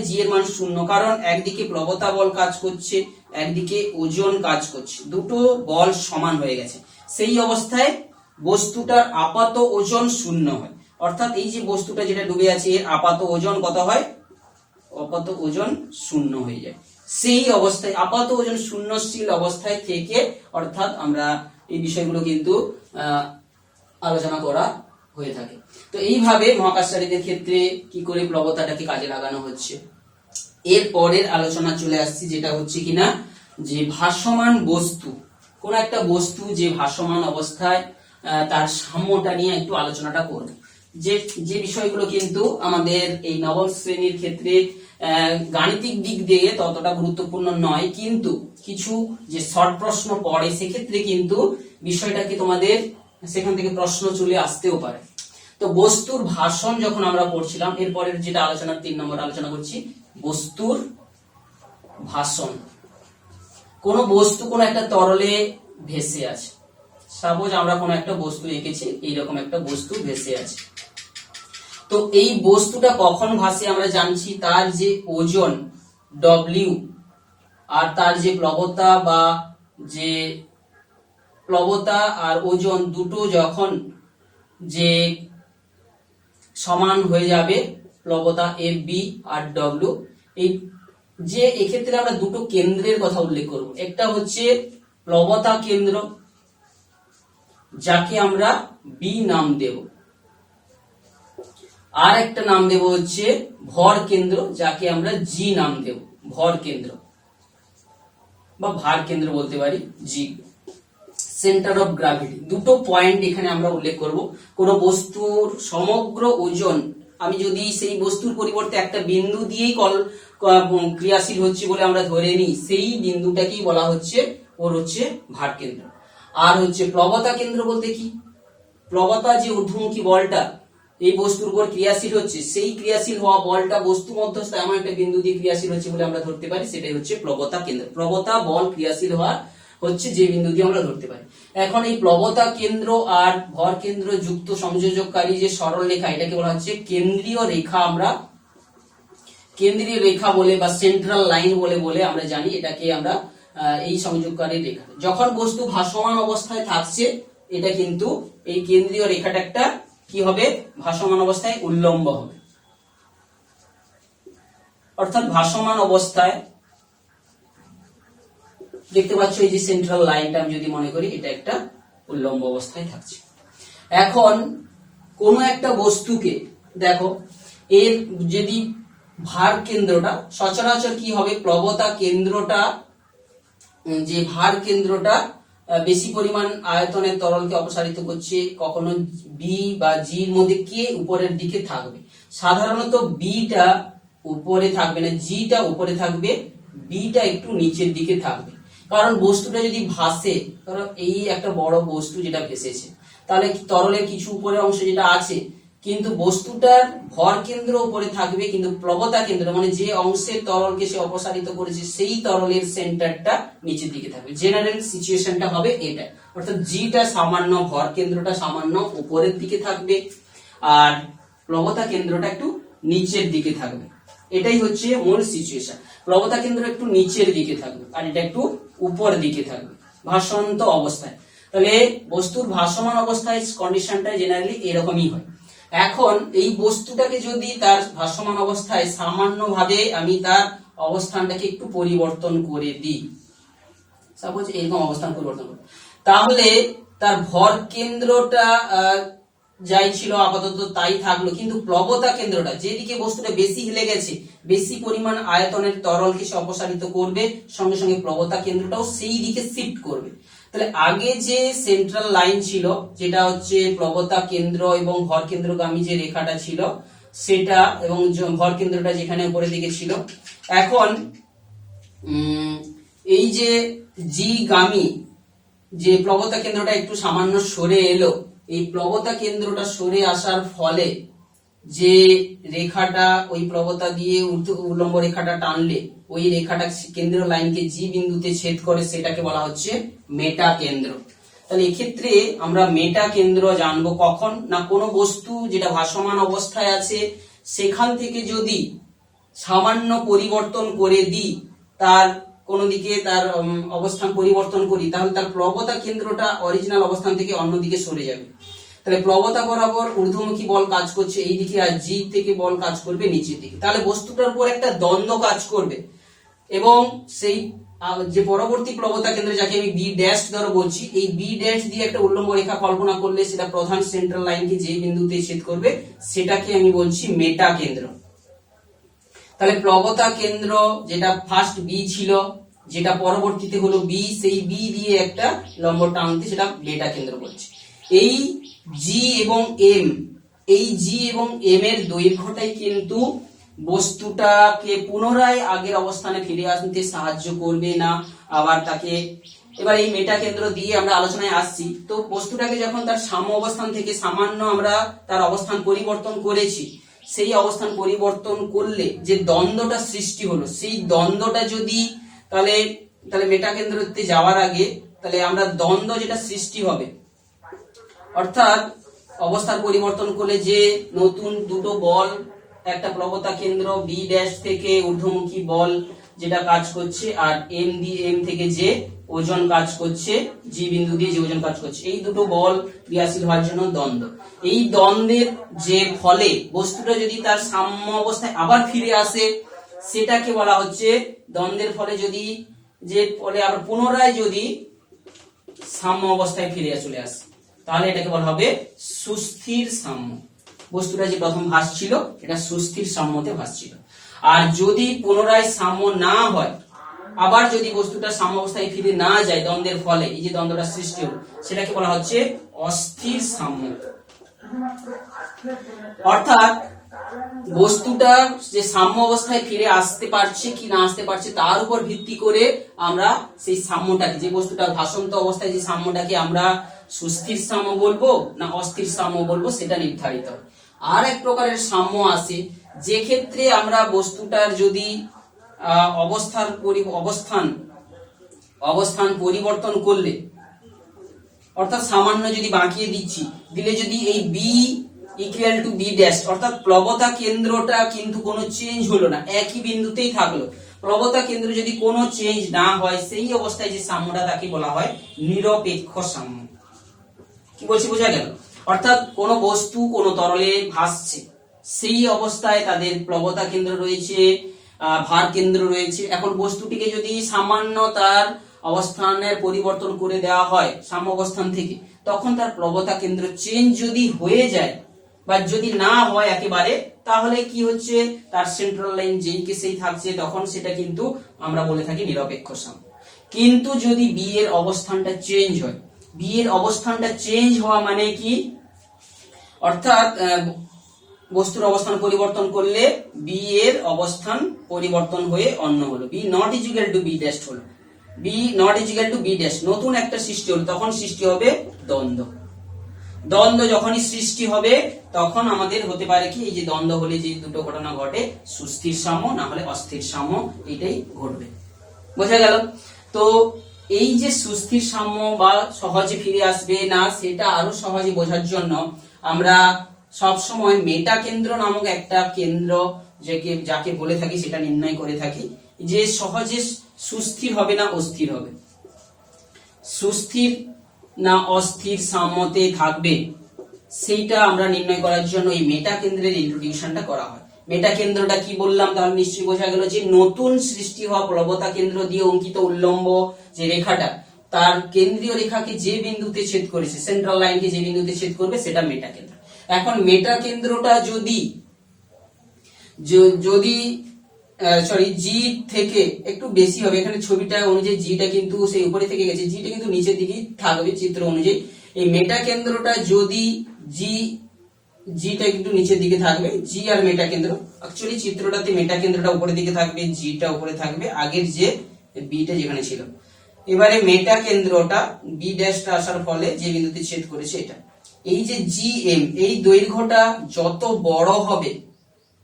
জি এর মান শূন্য, কারণ একদিকে প্লবতা বল কাজ করছে, একদিকে ওজন কাজ করছে, দুটো বল সমান হয়ে গেছে, সেই অবস্থায় বস্তুটার আপাত ওজন শূন্য হয়। অর্থাৎ এই যে বস্তুটা যেটা ডুবে আছে, এর আপাত ওজন কত হয়? আপাত ওজন শূন্য হয়ে যায়। সেই অবস্থায় আপাত ওজন শূন্যশীল অবস্থায় থেকে, অর্থাৎ আমরা এই বিষয়গুলো কিন্তু আলোচনা করা হয়ে থাকে। তো এইভাবে মহাকাশচারীদের ক্ষেত্রে কি করে প্লবতাটাকে কাজে লাগানো হচ্ছে। এর পরের আলোচনা চলে আসছি, যেটা হচ্ছে কিনা যে ভাসমান বস্তু, কোন একটা বস্তু যে ভাসমান অবস্থায় তার সাম্যটা নিয়ে একটু আলোচনাটা করব। যে যে বিষয়গুলো কিন্তু আমাদের এই নবম শ্রেণীর ক্ষেত্রে গাণিতিক দিক দিয়ে ততটা গুরুত্বপূর্ণ নয়, কিন্তু কিছু যে শর্ট প্রশ্ন পড়ে সেক্ষেত্রে কিন্তু বিষয়টাকে তোমাদের সেখান থেকে প্রশ্ন চলে আসতেও পারে। তো বস্তুর ভাষণ যখন আমরা পড়ছিলাম, এরপরের যেটা আলোচনা 3 নম্বর আলোচনা করছি বস্তুর ভাষণ। কোন বস্তু কোন একটা তরলে ভেসে আছে, সাপোজ আমরা কোন একটা বস্তু এঁকেছি, এইরকম একটা বস্তু ভেসে আছে। তো এই বস্তুটা কখন ভাসে আমরা জানছি, তার যে ওজন W আর তার যে প্লবতা বা যে প্লবতা আর ওজন দুটো যখন যে সমান হয়ে যাবে, প্লবতা FB আর W, এই যে এক্ষেত্রে আমরা দুটো কেন্দ্রের কথা উল্লেখ করব। একটা হচ্ছে প্লবতা কেন্দ্র, যাকে আমরা B নাম দেব, আর একটা নাম দেব হচ্ছে ভর কেন্দ্র, যাকে আমরা G নাম দেব, ভর কেন্দ্র বা ভার কেন্দ্র বলতে পারি, G, সেন্টার অফ গ্র্যাভিটি। দুটো পয়েন্ট এখানে আমরা উল্লেখ করব। কোন বস্তুর সমগ্র ওজন আমি যদি সেই বস্তুর পরিবর্তে একটা বিন্দু দিয়েই ক্রিয়াশীল হচ্ছে বলে আমরা ধরে নিই, সেই বিন্দুটাকেই বলা হচ্ছে ওর হচ্ছে ভার কেন্দ্র। আর হচ্ছে প্লবতা কেন্দ্র বলতে কি, প্লবতা যে ঊর্ধ্বমুখী বলটা এই বস্তুর উপর ক্রিয়াশীল হচ্ছে, সেই ক্রিয়াশীল হওয়া বলটা বস্তু মধ্যস্থ এমন একটা বিন্দু দিয়ে ক্রিয়াশীল হচ্ছে বলে আমরা ধরতে পারি, সেটাই হচ্ছে প্লবতা কেন্দ্র। প্লবতা বল ক্রিয়াশীল হওয়া হচ্ছে যে বিন্দু দিয়ে আমরা ধরতে পারি। এখন এই প্লবতা কেন্দ্র আর ভর কেন্দ্র যুক্ত সংযোজককারী যে সরল রেখা, এটাকে বলা হচ্ছে কেন্দ্রীয় রেখা। আমরা কেন্দ্রীয় রেখা বলে বা সেন্ট্রাল লাইন বলে আমরা জানি, এটাকে আমরা এই সংযোগকারী রেখা। যখন বস্তু ভাসমান অবস্থায় থাকছে, এটা কিন্তু এই কেন্দ্রীয় রেখাটা একটা কি হবে, ভাসমান অবস্থায় উল্লম্ব হবে। অর্থাৎ ভাসমান অবস্থায় দেখতে পাচ্ছ এই যে সেন্ট্রাল লাইনটা আমি যদি মনে করি, এটা একটা উল্লম্ব অবস্থায় থাকছে। এখন কোন একটা বস্তুকে দেখো, এর যদি ভার কেন্দ্রটা সচরাচর কি হবে, প্লবতা কেন্দ্রটা যে ভার কেন্দ্রটা বেশি পরিমাণ আয়তনের তরলকে অপসারিত করছে, কখনো বি বা জির মধ্যে কে উপরের দিকে থাকবে। সাধারণত বিটা উপরে থাকবে না, জিটা উপরে থাকবে, বিটা একটু নিচের দিকে থাকবে। কারণ বস্তুটা যদি ভাসে, ধরো এই একটা বড় বস্তু যেটা ভেসেছে, তাহলে তরলের কিছু উপরের অংশ যেটা আছে, কিন্তু বস্তুটার ভর কেন্দ্র উপরে থাকবে, কিন্তু প্লবতা কেন্দ্র মানে যে অংশের তরলকে সে অপসারিত করেছে সেই তরলের সেন্টারটা নিচের দিকে থাকবে। জেনারেল সিচুয়েশনটা হবে এটা, অর্থাৎ জিটা সামান্য, ভর কেন্দ্রটা সামান্য উপরের দিকে থাকবে, আর প্লবতা কেন্দ্রটা একটু নিচের দিকে থাকবে। এটাই হচ্ছে মূল সিচুয়েশন। প্লবতা কেন্দ্র একটু নিচের দিকে থাকবে আর এটা একটু উপর দিকে থাকবে ভাসন্ত অবস্থায়। তাহলে বস্তুর ভাসমান অবস্থায় কন্ডিশনটা জেনারেলি এরকমই হয়। এখন এই বস্তুটাকে যদি তার ভাসমান অবস্থায় সামান্যভাবে আমি তার অবস্থানটাকে একটু পরিবর্তন করে দিই, সাপোজ এরকম অবস্থান পরিবর্তন করি, তাহলে তার ভর কেন্দ্রটা যাই ছিল আপাতত তাই থাকলো, কিন্তু প্লবতা কেন্দ্রটা যেদিকে বস্তুটা বেশি হেলে গেছে, বেশি পরিমাণ আয়তনের তরলকে সে অপসারিত করবে, সঙ্গে সঙ্গে প্লবতা কেন্দ্রটাও সেই দিকে শিফট করবে। তাহলে আগে যে সেন্ট্রাল লাইন ছিল, যেটা হচ্ছে প্লবতা কেন্দ্র এবং ভর কেন্দ্রগামী যে রেখাটা ছিল সেটা, এবং ভর কেন্দ্রটা যেখানে উপরের দিকে ছিল, এখন এই যে জি গামী যে প্লবতা কেন্দ্রটা একটু সামান্য সরে এলো, এই প্লবতা কেন্দ্রটা সরে আসার ফলে যে রেখাটা ওই প্লবতা দিয়ে উল্লম্ব রেখাটা টানলে ওই রেখাটা কেন্দ্রীয় লাইনকে জি বিন্দুতে ছেদ করে, সেটাকে বলা হচ্ছে মেটা কেন্দ্র। তাহলে এক্ষেত্রে আমরা মেটা কেন্দ্র জানবো কখন না, কোনো বস্তু যেটা ভাসমান অবস্থায় আছে সেখান থেকে যদি সামান্য পরিবর্তন করে দিই, তার কোনো দিকে তার অবস্থান পরিবর্তন করি, তাহলে তার প্লবতা কেন্দ্রটা অরিজিনাল অবস্থান থেকে অন্যদিকে সরে যাবে। তাহলে প্লবতা বরাবর ঊর্ধ্বমুখী বল কাজ করছে এই দিকে, আর জি থেকে বল কাজ করবে নিচের দিকে। তাহলে বস্তুটার উপর একটা দ্বন্দ্ব কাজ করবে, এবং সেই যে পরবর্তী প্লবতা কেন্দ্র যাকে আমি বি ড্যাশ ধরে বলছি, এই বি ড্যাশ দিয়ে একটা উল্লম্ব রেখা কল্পনা করলে সেটা প্রধান সেন্ট্রাল লাইনকে যে বিন্দুতে ছেদ করবে সেটাকে আমি বলছি মেটা কেন্দ্র। তাহলে প্লবতা কেন্দ্র যেটা ফার্স্ট বি ছিল, যেটা পরবর্তীতে হলো বি, সেই বি দিয়ে একটা লম্ব টানতে সেটা মেটা কেন্দ্র বলছে। এই জি এবং এম এই জি এবং এম এর দৈর্ঘ্যটাই কিন্তু বস্তুটাকে পুনরায় আগের অবস্থানে ফিরে আসতে সাহায্য করবে না আবার তাকে। এবার এই মেটা কেন্দ্র দিয়ে আমরা আলোচনায় আসছি। তো বস্তুটাকে যখন তার সাম্য অবস্থান থেকে সামান্য আমরা তার অবস্থান পরিবর্তন করেছি, সেই অবস্থান পরিবর্তন করলে যে দ্বন্দ্বটা সৃষ্টি হলো, সেই দ্বন্দ্বটা যদি তাহলে তাহলে মেটা কেন্দ্রতে যাওয়ার আগে তাহলে আমরা দ্বন্দ্ব যেটা সৃষ্টি হবে, অর্থাৎ অবস্থার পরিবর্তন করলে যে নতুন দুটো বল, একটা প্রবতা কেন্দ্র বি ড্যাশ থেকে ঊর্ধ্বমুখী বল যেটা কাজ করছে, আর এম থেকে যে ওজন কাজ করছে, জি বিন্দু দিয়ে যে ওজন কাজ করছে, এই দুটো বল ক্রিয়াশীল হওয়ার জন্য দ্বন্দ্ব। এই দ্বন্দ্বের যে ফলে বস্তুটা যদি তার সাম্য অবস্থায় আবার ফিরে আসে, সেটাকে বলা হচ্ছে দ্বন্দ্বের ফলে যদি যে ফলে আবার পুনরায় যদি সাম্য অবস্থায় ফিরে চলে আসে, তাহলে এটাকে বলা হবে সুস্থির সাম্য। বস্তুটা যে প্রথম ভাসছিল এটা সুস্থির সাম্যতে ভাসছিল। আর যদি পুনরায় সাম্য না হয়, আবার যদি বস্তুটা সাম্য অবস্থায় ফিরে না যায় দ্বন্দ্বের ফলে, এই যে দ্বন্দ্বটা সৃষ্টি হলো, সেটাকে বলা হচ্ছে অস্থির সাম্য। অর্থাৎ বস্তুটা যে সাম্য অবস্থায় ফিরে আসতে পারছে কি না আসতে পারছে তার উপর ভিত্তি করে আমরা সেই সাম্যটাকে, যে বস্তুটা ভাসন্ত অবস্থায় যে সাম্যটাকে আমরা সুস্থির সাম্য বলবো না অস্থির সাম্য বলবো, সেটা নির্ধারিত। আর এক প্রকারের সাম্য আছে, যে ক্ষেত্রে আমরা বস্তুটার যদি অবস্থান পরিবর্তন করলে, অর্থাৎ সামান্য যদি বাঁকিয়ে দিলে যদি এই B equal to B dash, অর্থাৎ প্লবতা কেন্দ্রটা কিন্তু কোনো চেঞ্জ হলো না, একই বিন্দুতেই থাকলো, প্লবতা কেন্দ্র যদি কোনো চেঞ্জ না হয়, সেই অবস্থায় যে সাম্যটা তাকে বলা হয় নিরপেক্ষ সাম্য। কি বলছি বোঝা গেল? অর্থাৎ কোন বস্তু কোন তরলে ভাসছে, সেই অবস্থায় তাদের প্লবতা কেন্দ্র রয়েছে, ভার কেন্দ্র রয়েছে। এখন বস্তুটিকে যদি সামান্য তার অবস্থানের পরিবর্তন করে দেওয়া হয় সাম্য অবস্থান থেকে, তখন তার প্লবতা কেন্দ্র চেঞ্জ যদি হয়ে যায় বা যদি না হয় একেবারে, তাহলে কি হচ্ছে, তার সেন্ট্রাল লাইন যেই কে সেই থাকছে, তখন সেটা কিন্তু আমরা বলে থাকি নিরপেক্ষ সাম্য। কিন্তু যদি বি এর অবস্থানটা চেঞ্জ হয়, বি এর অবস্থানটা চেঞ্জ হওয়া মানে কি, অর্থাৎ বস্তুর অবস্থান পরিবর্তন করলে বি এর অবস্থান পরিবর্তন হয়ে অন্য হলো, B naught is equal to B dash হলো, B naught is equal to B dash, নতুন একটা সৃষ্টি হলো, তখন সৃষ্টি হবে দ্বন্দ্ব। দ্বন্দ্ব যখনই সৃষ্টি হবে তখন আমাদের হতে পারে কি, এই যে দ্বন্দ্ব হলে যে দুটো ঘটনা ঘটে, সুস্থির সাম্য না হলে অস্থির সাম্য, এটাই ঘটবে। বোঝা গেল? তো এই যে সুস্থির সাম্য বা সহজে ফিরে আসবে না, সেটা আরো সহজে বোঝার জন্য আমরা সব সময় মেটা কেন্দ্র নামক একটা কেন্দ্র যাকে বলে থাকি, সেটা নির্ণয় করে থাকি, যে সহজে সুস্থির হবে না অস্থির হবে, সুস্থির না অস্থির সাম্যতে থাকবে, সেইটা আমরা নির্ণয় করার জন্য এই মেটা কেন্দ্রের ইন্ট্রোডিউশনটা করা হয়। মেটা কেন্দ্রটা কি বললাম, তাহলে নিশ্চয়ই বোঝা গেল যে নতুন সৃষ্টি হওয়া প্লবতা কেন্দ্র দিয়ে অঙ্কিত উল্লম্ব যে রেখাটা, তার কেন্দ্রীয় রেখাকে যে বিন্দুতে ছেদ করেছে, সেন্ট্রাল লাইনকে যে বিন্দুতে ছেদ করবে, সেটা মেটা কেন্দ্র। এখন মেটা কেন্দ্রটা যদি জি থেকে একটু বেশি হবে, এখানে ছবিটা অনুযায়ী জিটা কিন্তু সেই উপরে থেকে গেছে, জিটা কিন্তু নিচের দিকেই থাকবে চিত্র অনুযায়ী। এই মেটা কেন্দ্রটা যদি জিটা কিন্তু নিচের দিকে থাকবে, জি আর মেটা কেন্দ্র, অ্যাকচুয়ালি চিত্রটাতে মেটা কেন্দ্রটা উপরের দিকে থাকবে, জিটা উপরে থাকবে, আগের যে বিটা যেখানে ছিল। এবারে মেটা কেন্দ্রটা বি ড্যাশটা আসার ফলে যে বিন্দুতে ছেদ করেছে এটা, এই যে জি এম, এই দৈর্ঘ্যটা যত বড় হবে,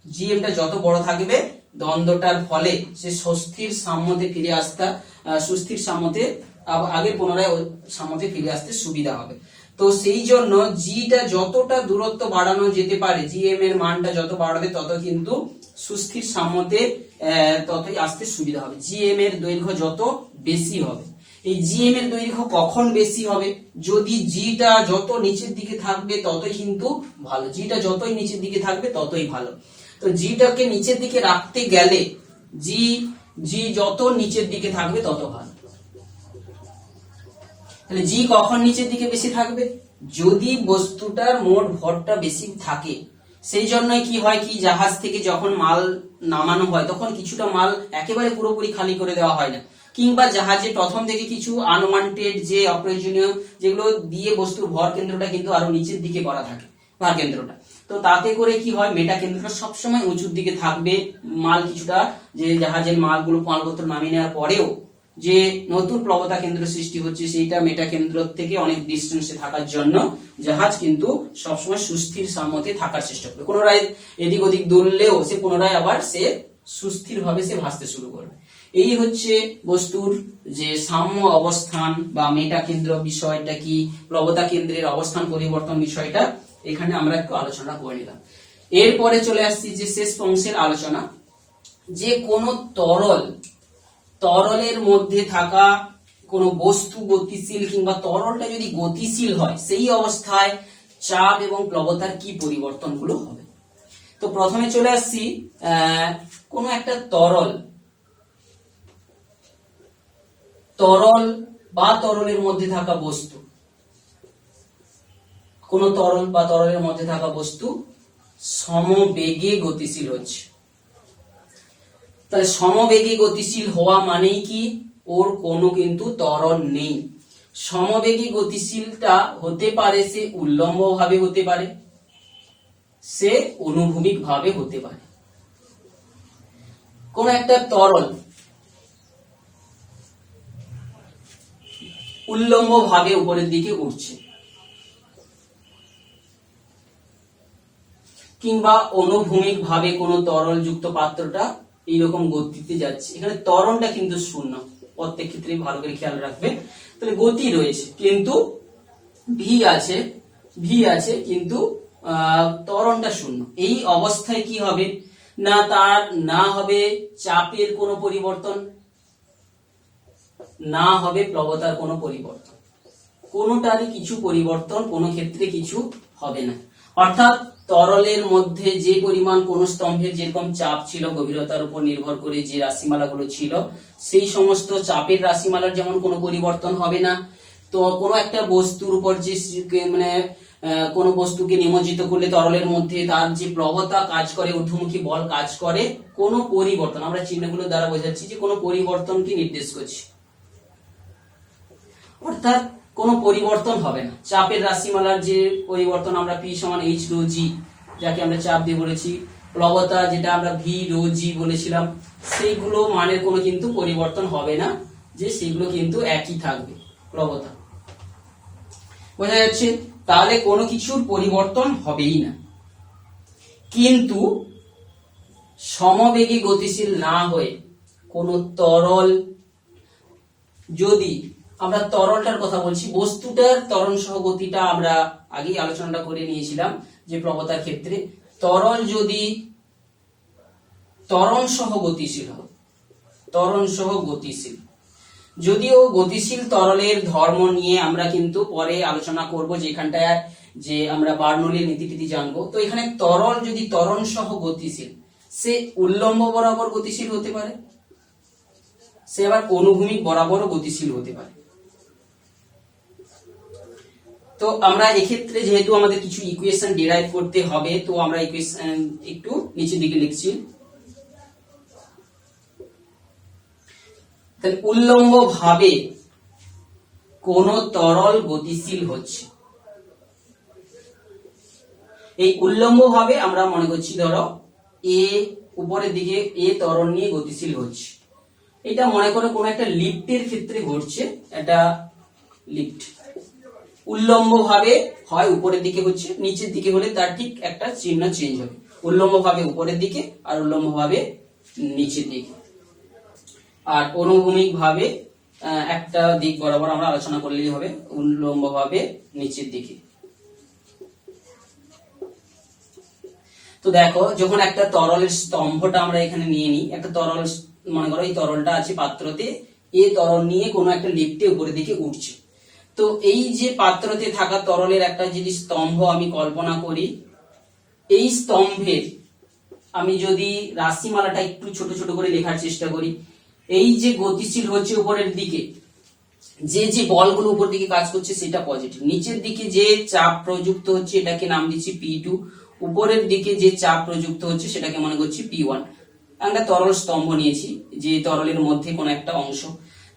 জি এমটা যত বড় থাকবে, দ্বন্দ্বটার ফলে সে সুস্থির সাম্যতে ফিরে আসতে, সুস্থির সাম্যতে আগে পুনরায় সাম্যতে ফিরে আসতে সুবিধা হবে। তো সেই জন্য জিটা যতটা দূরত্ব বাড়ানো যেতে পারে, জি এম এর মানটা যত বাড়াবে তত কিন্তু সুস্থির সাম্যতে ততই আসতে সুবিধা হবে। জি এম এর দৈর্ঘ্য যত বেশি হবে, এই জি এম এর দৈর্ঘ্য কখন বেশি হবে, যদি জিটা যত নিচের দিকে থাকবে ততই কিন্তু ভালো, জিটা যতই নিচের দিকে থাকবে ততই ভালো। তো জিটাকে নিচের দিকে রাখতে গেলে জি যত নিচের দিকে থাকবে তত ভালো। তাহলে জি কখন নিচের দিকে বেশি থাকবে, যদি বস্তুটার মোট ভরটা বেশি থাকে। সেই জন্যই কি হয় কি, জাহাজ থেকে যখন মাল নামানো হয় তখন কিছুটা মাল একেবারে পুরোপুরি খালি করে দেওয়া হয় না, কিংবা জাহাজে প্রথম থেকে কিছু আনওয়ান্টেড যে অপ্রয়োজনীয় যেগুলো দিয়ে বস্তুর ভর কেন্দ্রটা কিন্তু আরো নিচের দিকে করা থাকে, ভার কেন্দ্রটা। তো তাতে করে কি হয়, মেটা কেন্দ্রটা সবসময় উঁচুর দিকে থাকবে। মাল কিছুটা, যে জাহাজের মালগুলো মালপত্র নামিয়ে নেওয়ার পরেও যে নতুন প্লবতা কেন্দ্র সৃষ্টি হচ্ছে সেইটা মেটা কেন্দ্র থেকে অনেক ডিস্টেন্সে থাকার জন্য জাহাজ কিন্তু সবসময় সুস্থির সাম্যতে থাকার চেষ্টা করে। পুনরায় এদিক ওদিক দুললেও সে পুনরায় আবার সে সুস্থির ভাবে সে ভাসতে শুরু করবে। এই হচ্ছে বস্তুর যে সাম্য অবস্থান বা মেটা কেন্দ্র বিষয়টা কি, প্লবতা কেন্দ্রের অবস্থান পরিবর্তন বিষয়টা এখানে আমরা একটু আলোচনা করে নিলাম। এরপরে চলে আসছি যে শেষ অংশের আলোচনা, যে কোন তরলের মধ্যে থাকা কোন বস্তু গতিশীল কিংবা তরলটা যদি গতিশীল হয় সেই অবস্থায় চাপ এবং প্লবতার কি পরিবর্তনগুলো হবে। তো প্রথমে চলে আসছি কোন একটা তরল বা তরলের মধ্যে থাকা বস্তু, কোন তরল বা তরলের মধ্যে থাকা বস্তু সমবেগে গতিশীল হচ্ছে। তাহলে সমবেগে গতিশীল হওয়া মানেই কি, ওর কোনো কিন্তু ত্বরণ নেই। সমবেগে গতিশীলটা হতে পারে সে উল্লম্ব ভাবে হতে পারে, সে অনুভূমিক ভাবে হতে পারে। কোন একটা তরল উল্লম্ব ভাবে উপরের দিকে উঠছে কিংবা অনুভূমিক ভাবে কোন তরল যুক্ত পাত্রটা এইরকম গতিতে যাচ্ছে, এখানে ত্বরণটা কিন্তু শূন্য। প্রত্যেক ক্ষেত্রে ভালো করে খেয়াল রাখবে। তাহলে গতি রয়েছে কিন্তু ভি আছে কিন্তু ত্বরণটা শূন্য। এই অবস্থায় কি হবে না, তার না হবে চাপের কোনো পরিবর্তন, না হবে প্লবতার কোনো পরিবর্তন, কোনোটারই কিছু পরিবর্তন কোনো ক্ষেত্রে কিছু হবে না। অর্থাৎ তরলের মধ্যে যে পরিমাণ কোন স্তম্ভের যেরকম চাপ ছিল গভীরতার উপর নির্ভর করে যে রাশিমালাগুলো ছিল, সেই সমস্ত চাপের রাশিমালার যেমন কোনো পরিবর্তন হবে না। তো কোনো একটা বস্তুর উপর যে মানে কোন বস্তুকে নিমজ্জিত করলে তরলের মধ্যে তার যে প্লবতা কাজ করে, ঊর্ধ্বমুখী বল কাজ করে, কোনো পরিবর্তন, আমরা চিহ্নগুলো দ্বারা বোঝাচ্ছি যে কোনো পরিবর্তনকে নির্দেশ করছি। অর্থাৎ কোনো পরিবর্তন হবে না। চাপের রাশিমালার যে পরিবর্তন, আমরা P সমান H রো জি যাকে আমরা চাপ দিয়ে বলেছি, প্লবতা যেটা আমরা V রো জি বলেছিলাম, সেইগুলো মানের কোনো কিন্তু পরিবর্তন হবে না, যে সেগুলো কিন্তু একই থাকবে প্লবতা। বোঝা যাচ্ছে? তাহলে কোনো কিছুর পরিবর্তন হবেই না। কিন্তু সমবেগে গতিশীল না হয়ে কোনো তরল, যদি আমরা তরলটার কথা বলছি, বস্তুটার ত্বরণ সহ গতিটা আমরা আগেই আলোচনাটা করে নিয়েছিলাম যে প্লবতার ক্ষেত্রে তরল যদি ত্বরণ সহ গতিশীল হয়, ত্বরণ সহ গতিশীল, যদিও গতিশীল তরলের ধর্ম নিয়ে আমরা কিন্তু পরে আলোচনা করব, যেখানটায় যে আমরা বার্নৌলির নীতি জানবো। তো এখানে তরল যদি ত্বরণ সহ গতিশীল, সে উল্লম্ব বরাবর গতিশীল হতে পারে, সে আবার অনুভূমিক বরাবরও গতিশীল হতে পারে। তো আমরা এক্ষেত্রে যেহেতু আমাদের কিছু ইকুয়েশন ডিরাইভ করতে হবে, তো আমরা ইকুয়েশন একটু নিচের দিকে লিখছি। তাহলে উল্লম্ব ভাবে কোন তরল গতিশীল হচ্ছে, এই উল্লম্ব ভাবে আমরা মনে করছি ধরো এ উপরের দিকে এ ত্বরণ নিয়ে গতিশীল হচ্ছে। এটা মনে করো কোন একটা লিফটের ক্ষেত্রে ঘটছে, এটা লিফট উল্লম্ব ভাবে হয় উপরের দিকে হচ্ছে, নিচের দিকে হলে তার ঠিক একটা চিহ্ন চেঞ্জ হবে, উল্লম্ব ভাবে উপরের দিকে আর উল্লম্ব ভাবে নিচের দিকে। আর অনুভূমিক ভাবে একটা দিক বরাবর আমরা আলোচনা করলেই হবে, উল্লম্ব ভাবে নিচের দিকে। তো দেখো, যখন একটা তরলের স্তম্ভটা আমরা এখানে নিয়ে নিই, একটা তরল মনে করো এই তরলটা আছে পাত্রতে, এ তরল নিয়ে কোনো একটা লিফটে উপরের দিকে উঠছে। তো এই যে পাত্রতে থাকা তরলের একটা যদি স্তম্ভ আমি কল্পনা করি, এই স্তম্ভের আমি যদি রাশিমালাটা একটু ছোট ছোট করে লেখার চেষ্টা করি, এই যে গতিশীল হচ্ছে উপরের দিকে, যে যে বলগুলো উপর দিকে কাজ করছে সেটা পজিটিভ, নিচের দিকে যে চাপ প্রযুক্ত হচ্ছে এটাকে নাম দিচ্ছি P2, উপরের দিকে যে চাপ প্রযুক্ত হচ্ছে সেটাকে মনে করছি P1। একটা তরল স্তম্ভ নিয়েছি, যে তরলের মধ্যে কোন একটা অংশ,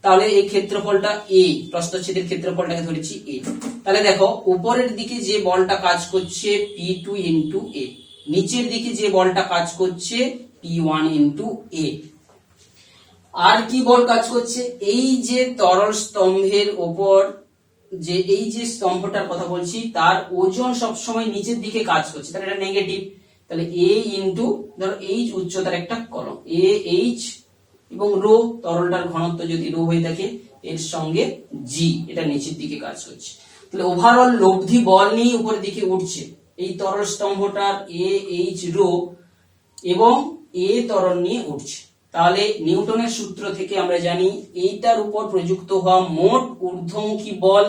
তাহলে এই ক্ষেত্রফলটা এ, প্রস্থচ্ছেদের ক্ষেত্রফলটাকে ধরেছি এ। তাহলে দেখো উপরের দিকে যে বলটা কাজ করছে P2 ইন্টু এ, নিচের দিকে যে বলটা কাজ করছে P1 ইন্টু এ। আর কি বল কাজ করছে, এই যে তরল স্তম্ভের ওপর যে এই যে স্তম্ভটার কথা বলছি তার ওজন সবসময় নিচের দিকে কাজ করছে, তাহলে এটা নেগেটিভ। তাহলে এ ইন্টু ধরো এইচ উচ্চতার একটা কলম, এ এইচ এবং রো, তরলটার ঘনত্ব যদি রো হয়ে থাকে এর সঙ্গে জি, এটা নিচের দিকে কাজ করছে। তাহলে ওভারঅল লব্ধি বল নিয়ে উপরের দিকে উঠছে এই তরল স্তম্ভটার এ এইচ রো এবং এ ত্বরণ নিয়ে উঠছে। তাহলে নিউটনের সূত্র থেকে আমরা জানি এইটার উপর প্রযুক্ত হওয়া মোট ঊর্ধ্বমুখী বল,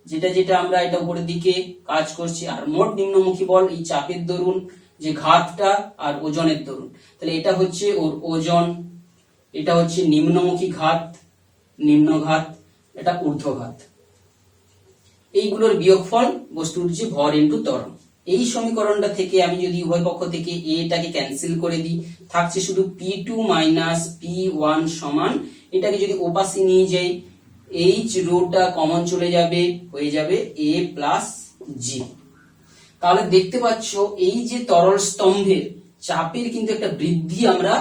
যেটা যেটা আমরা এটা উপরের দিকে কাজ করছি, আর মোট নিম্নমুখী বল এই চাপের দরুন যে ঘাতটা আর ওজনের দরুন। তাহলে এটা হচ্ছে ওর ওজন, এটা হচ্ছে নিম্নমুখী ঘাত, নিম্নঘাত, এটা ঊর্ধ্বঘাত। এইগুলোর বিয়োগফল বস্তুর যে ভর ইন্টু ত্বরণ। এই সমীকরণটা থেকে আমি যদি উভয় পক্ষ থেকে এটাকে ক্যান্সেল করে দিই, থাকছে শুধু P2 মাইনাস P1 সমান, এটাকে যদি ওপাশে নিয়ে যাই এইচ রোটা কমন চলে যাবে, হয়ে যাবে A প্লাস জি। তাহলে দেখতে পাচ্ছ এই যে তরল স্তম্ভের চাপের কিন্তু একটা বৃদ্ধি, আমরা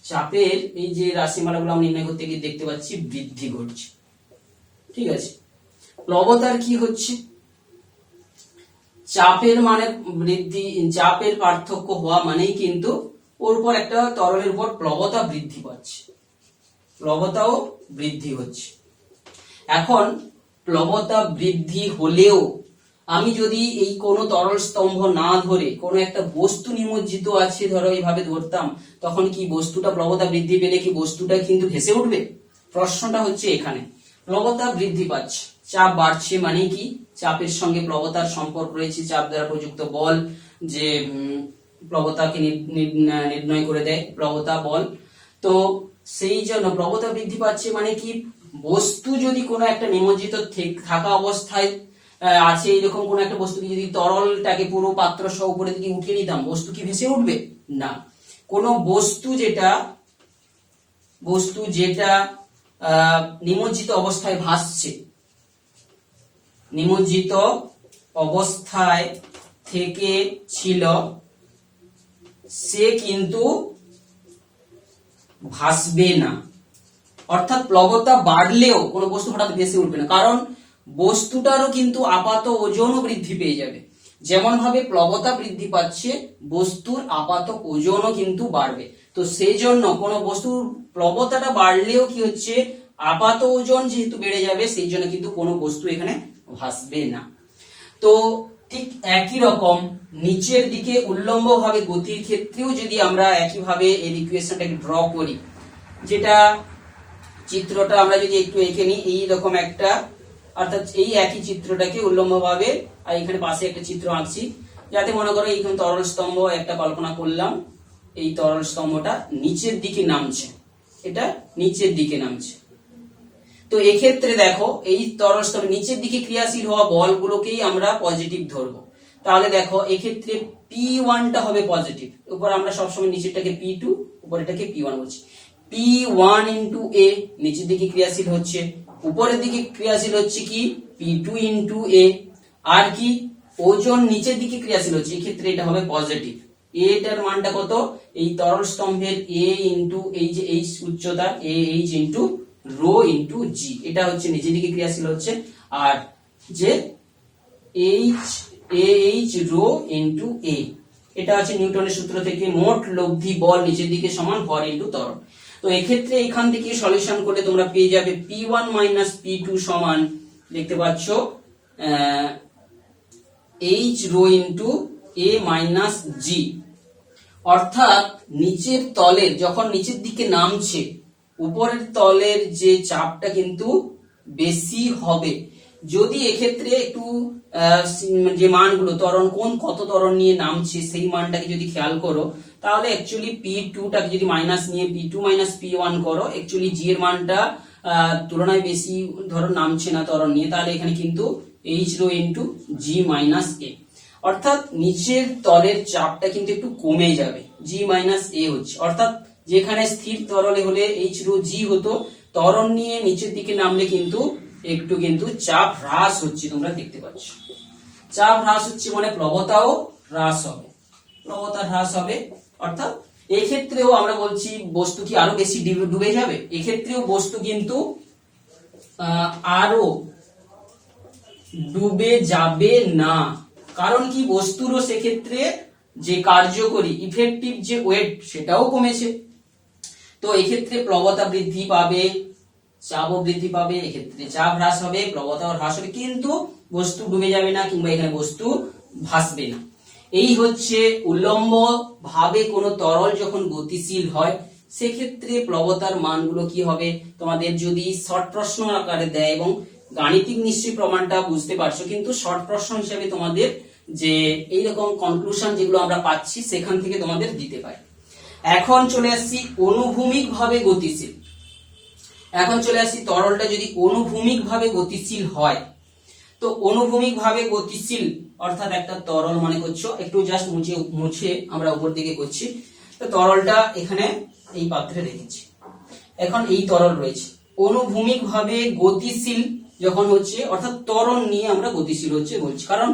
চাপের এই যে রাশিমালাগুলো আমরা নির্ণয় করতে গিয়ে দেখতে পাচ্ছি বৃদ্ধি ঘটছে। ঠিক আছে, প্লবতার কি হচ্ছে, চাপের মানে বৃদ্ধি, চাপের পার্থক্য হওয়া মানেই কিন্তু ওর উপর একটা তরলের উপর প্লবতা বৃদ্ধি পাচ্ছে, প্লবতাও বৃদ্ধি হচ্ছে। এখন প্লবতা বৃদ্ধি হলেও আমি যদি এই কোনো তরল স্তম্ভ না ধরে কোনো একটা বস্তু নিমজ্জিত আছে ধরো এইভাবে ধরতাম, তখন কি বস্তুটা প্লবতা বৃদ্ধি পেলে কি বস্তুটা কিন্তু ভেসে উঠবে? প্রশ্নটা হচ্ছে এখানে। প্লবতা বৃদ্ধি পাচ্ছে, চাপ বাড়ছে মানে কি চাপের সঙ্গে প্লবতার সম্পর্ক রয়েছে, চাপ দ্বারা প্রযুক্ত বল যে প্লবতাকে নির্ণয় করে দেয়, প্লবতা বল। তো সেই জন্য প্লবতা বৃদ্ধি পাচ্ছে মানে কি বস্তু যদি কোনো একটা নিমজ্জিত থাকা অবস্থায় আছে, এইরকম কোন একটা বস্তুকে যদি তরলটাকে পুরো পাত্র সহ উপরে দিকে উঠিয়ে নিতাম, বস্তু কি ভেসে উঠবে? না। কোন বস্তু যেটা নিমজ্জিত অবস্থায় ভাসছে, নিমজ্জিত অবস্থায় থেকে ছিল, সে কিন্তু ভাসবে না। অর্থাৎ প্লবতা বাড়লেও কোনো বস্তু হঠাৎ ভেসে উঠবে না, কারণ বস্তুটারও কিন্তু আপাত ওজনও বৃদ্ধি পেয়ে যাবে। যেমন ভাবে প্লবতা বৃদ্ধি পাচ্ছে, বস্তুর আপাত ওজনও কিন্তু বাড়বে। তো সেই জন্য কোনো বস্তুর প্লবতাটা বাড়লেও কি হচ্ছে, আপাত ওজন যেহেতু বেড়ে যাবে, সেই জন্য কিন্তু কোনো বস্তু এখানে ভাসবে না। তো ঠিক একই রকম নিচের দিকে উল্লম্ব ভাবে গতির ক্ষেত্রেও যদি আমরা একইভাবে এই ইকুয়েশনটাকে ড্র করি, যেটা চিত্রটা আমরা যদি একটু এঁকে নিই, এইরকম একটা, অর্থাৎ এই একই চিত্রটাকে উল্লম্বভাবে, আর এখানে পাশে একটা চিত্র আঁকছি, যাতে মনে করো এইখানে তরল স্তম্ভ একটা কল্পনা করলাম, এই তরল স্তম্ভটা নিচের দিকে নামছে, এটা নিচের দিকে নামছে। তো এক্ষেত্রে দেখো এই তরল স্তম্ভ নিচের দিকে ক্রিয়াশীল হওয়া বলগুলোকেই আমরা পজিটিভ ধরবো। তাহলে দেখো এক্ষেত্রে P1টা হবে পজিটিভ, উপর আমরা সবসময় নিচেরটাকে P2, উপরেরটাকে P1 বলছি। P1 ইন্টু এ নিচের দিকে ক্রিয়াশীল হচ্ছে, উপরের দিকে ক্রিয়াশীল হচ্ছে কি P2 ইন্টু এ। আর কি ওজন নিচের দিকে ক্রিয়াশীল হচ্ছে, এক্ষেত্রে এটা হবে পজিটিভ। এটার মানটা কত, এই তরল স্তম্ভের এ ইন্টু এই যে এইচ উচ্চতা, A H into rho into G, এটা হচ্ছে নিচের দিকে ক্রিয়াশীল হচ্ছে। আর যে এইচ রো ইন্টু এ, এটা হচ্ছে নিউটনের সূত্র থেকে মোট লব্ধি বল নিচের দিকে সমান ভর ইন্টু ত্বরণ। তো এক্ষেত্রে এখান থেকে সলিউশন করলে তোমরা পেয়ে যাবে P1 মাইনাস P2 সমান, দেখতে পাচ্ছ এইচ রো ইন্টু এ মাইনাস জি। অর্থাৎ নিচের তলের যখন নিচের দিকে নামছে, উপরের তলের যে চাপটা কিন্তু বেশি হবে। যদি এক্ষেত্রে একটু যে মানগুলো ত্বরণ কত ত্বরণ নিয়ে নামছে সেই মানটাকে যদি খেয়াল করো, তাহলে অ্যাকচুয়ালি P2টাকে যদি মাইনাস নিয়ে P2 মাইনাস P1 করো, অ্যাকচুয়ালি জি এর মানটা তুলনায় বেশি ধরো নামছে না ত্বরণ নিয়ে, তাহলে এখানে কিন্তু এইচ রো ইন্টু জি মাইনাস এ, অর্থাৎ নিচের তলের চাপটা কিন্তু একটু কমে যাবে, জি মাইনাস এ হচ্ছে। অর্থাৎ যেখানে স্থির তরলে হলে এইচ রো জি হতো, ত্বরণ নিয়ে নিচের দিকে নামলে কিন্তু একটু কিন্তু চাপ হ্রাস হচ্ছে, তোমরা দেখতে পাচ্ছ। চাপ হ্রাস হচ্ছে মানে প্রবণতাও হ্রাস হবে, প্রবণতা হ্রাস হবে। অর্থাৎ এক্ষেত্রেও আমরা বলছি বস্তু কি আরো বেশি ডুবে যাবে? এক্ষেত্রেও বস্তু কিন্তু আরো ডুবে যাবে না। কারণ কি, বস্তুরও সেক্ষেত্রে যে কার্যকরী ইফেক্টিভ যে ওয়েট সেটাও কমেছে। তো এক্ষেত্রে প্রবণতা বৃদ্ধি পাবে, চাপও বৃদ্ধি পাবে। এক্ষেত্রে চাপ হ্রাস হবে, প্রবণতা হ্রাস হবে, কিন্তু বস্তু ডুবে যাবে না কিংবা এখানে বস্তু ভাসবে না। এই হচ্ছে উল্লম্ব ভাবে কোনো তরল যখন গতিশীল হয় সেক্ষেত্রে প্রবণতার মানগুলো কি হবে। তোমাদের যদি শর্ট প্রশ্ন আকারে দেয়, এবং গাণিতিক নিশ্চয়ই প্রমাণটা বুঝতে পারছো, কিন্তু শর্ট প্রশ্ন হিসেবে তোমাদের যে এইরকম কনক্লুশন যেগুলো আমরা পাচ্ছি সেখান থেকে তোমাদের দিতে পারে। এখন চলে আসছি অনুভূমিক ভাবে গতিশীল। এখন চলে আসছি তরলটা যদি অনুভূমিক ভাবে গতিশীল হয়, তো অনুভূমিক ভাবে গতিশীল অর্থাৎ একটা তরল মনে করছো, একটু জাস্ট মুছে আমরা উপর দিকে করছি। তো তরলটা এখানে এই পাত্রে রেখেছি, এখন এই তরল রয়েছে। অনুভূমিক ভাবে গতিশীল যখন হচ্ছে, অর্থাৎ ত্বরণ নিয়ে আমরা গতিশীল হচ্ছে বলছি, কারণ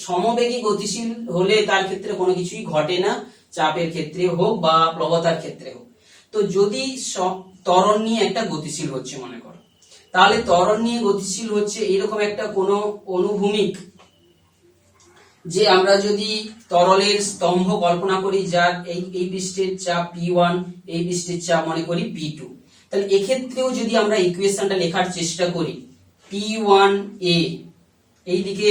সমবেগী গতিশীল হলে তার ক্ষেত্রে কোনো কিছুই ঘটে না, চাপের ক্ষেত্রে হোক বা প্রবণতার ক্ষেত্রে হোক। তো যদি ত্বরণ নিয়ে একটা গতিশীল হচ্ছে মনে করো, তাহলে ত্বরণ নিয়ে গতিশীল হচ্ছে এইরকম একটা কোনো অনুভূমিক, যে আমরা যদি তরলের স্তম্ভ কল্পনা করি যার এই পৃষ্ঠের চাপ P1, এই পৃষ্ঠের চাপ মনে করি P2, তাহলে এক্ষেত্রেও যদি আমরা ইকুয়েশনটা লেখার চেষ্টা করি, P1A এই দিকে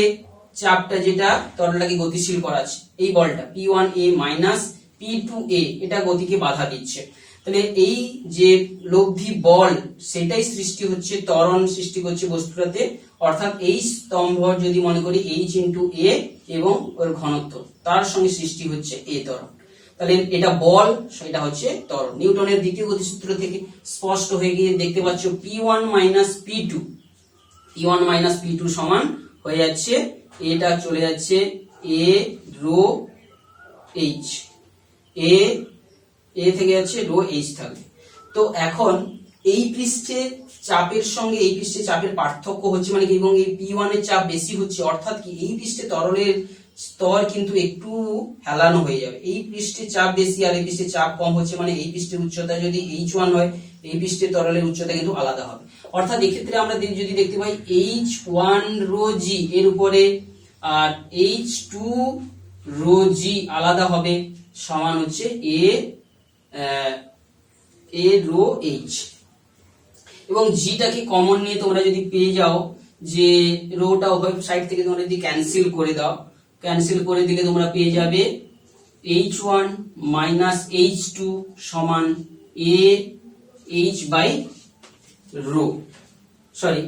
চাপটা যেটা তরলটাকে গতিশীল করাচ্ছে, এই বলটা P1A মাইনাস P2A এটা গতিকে বাধা দিচ্ছে। তাহলে এই যে লব্ধি বল সেটাই সৃষ্টি হচ্ছে, ত্বরণ সৃষ্টি করছে বস্তুটাতে। অর্থাৎ এই স্তম্ভ যদি মনে করি H ইন্টু A এবং ওর ঘনত্ব, তার সঙ্গে সৃষ্টি হচ্ছে A ত্বরণ। তাহলে এটা বল, সেটা হচ্ছে ত্বরণ। নিউটনের দ্বিতীয় গতিসূত্র থেকে স্পষ্ট হয়ে গিয়ে দেখতে পাচ্ছ P1 minus P2, P1 minus P2 সমান হয়ে যাচ্ছে, এটা চলে যাচ্ছে A রো H, A থেকে যাচ্ছে রো H থাকবে। তো এখন এই পৃষ্ঠে চাপের সঙ্গে এই পৃষ্ঠে চাপের পার্থক্য হচ্ছে মানে কি, এবং এই P1 এর চাপ বেশি হচ্ছে, অর্থাৎ কি এই পৃষ্ঠে তরলের স্তর কিন্তু একটু হেলানো হয়ে যাবে। এই পৃষ্ঠে চাপ বেশি আর এই পৃষ্ঠে চাপ কম হচ্ছে, মানে এই পৃষ্ঠের উচ্চতা যদি H1 হয়, এই পৃষ্ঠের তরলের উচ্চতা কিন্তু আলাদা হবে। অর্থাৎ এক্ষেত্রে আমরা যদি দেখতে পাই H1 রো G এর উপরে আর H2 রো G আলাদা হবে, সমান হচ্ছে A রো H। এবং জিটাকে কমন নিয়ে তোমরা যদি পেয়ে যাও যে রোটা উভয় সাইড থেকে তোমরা যদি ক্যান্সেল করে দাও, ক্যান্সেল করে দিলে তোমরা পেয়ে যাবে H1 মাইনাস H2 সমান A H by rho, sorry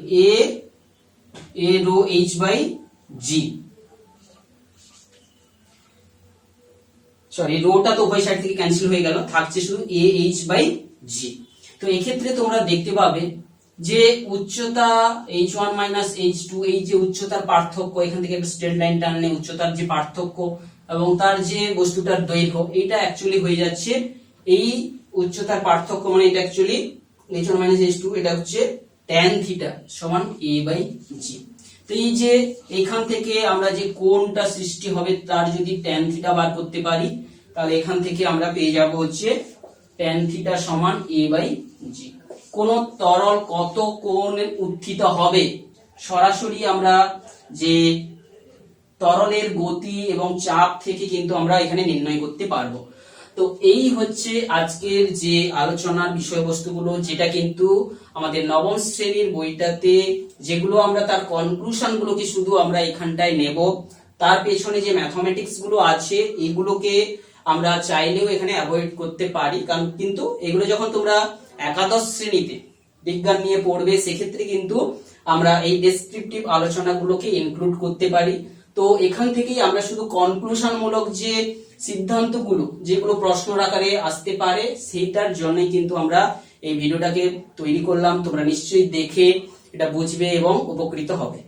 A rho H by G, sorry রোটা তো উভয় সাইড থেকে ক্যান্সেল হয়ে গেল, থাকছে শুধু A H বাই G। তো এক্ষেত্রে তোমরা দেখতে পাবে যে উচ্চতা H1 মাইনাস H2, এই যে উচ্চতার পার্থক্য, এখান থেকে একটা স্ট্রেট লাইন টানলে উচ্চতার যে পার্থক্য এবং তার যে বস্তুটার দৈর্ঘ্য, এটা অ্যাকচুয়ালি হয়ে যাচ্ছে এই উচ্চতার পার্থক্য, মানে এটা অ্যাকচুয়ালি H1 মাইনাস H2 এটা হচ্ছে tan থিটা সমান A বাই G। তো এই যে এখান থেকে আমরা যে কোণটা সৃষ্টি হবে তার যদি tan থিটা বার করতে পারি, তাহলে এখান থেকে আমরা পেয়ে যাব হচ্ছে tan থিটা সমান A বাই G। কোন তরল কত কোণে উত্থিত হবে সরাসরি আমরা যে তরলের গতি এবং চাপ থেকে কিন্তু আমরা এখানে নির্ণয় করতে পারবো। তো এই হচ্ছে আজকের যে আলোচনার বিষয়বস্তুগুলো, যেটা কিন্তু আমাদের নবম শ্রেণীর বইটাতে যেগুলো আমরা তার কনক্লুশন গুলোকে শুধু আমরা এখানটায় নেব, তার পেছনে যে ম্যাথমেটিক্স গুলো আছে এগুলোকে আমরা চাইলেও এখানে অ্যাভয়েড করতে পারি, কারণ কিন্তু এগুলো যখন তোমরা একাদশ শ্রেণীতে বিজ্ঞান নিয়ে পড়বে সেক্ষেত্রে কিন্তু আমরা এই ডেসক্রিপটিভ আলোচনাগুলোকে ইনক্লুড করতে পারি। তো এখান থেকেই আমরা শুধু কনক্লুশন মূলক যে সিদ্ধান্তগুলো যেগুলো প্রশ্ন আকারে আসতে পারে সেইটার জন্যই কিন্তু আমরা এই ভিডিওটাকে তৈরি করলাম। তোমরা নিশ্চয়ই দেখে এটা বুঝবে এবং উপকৃত হবে।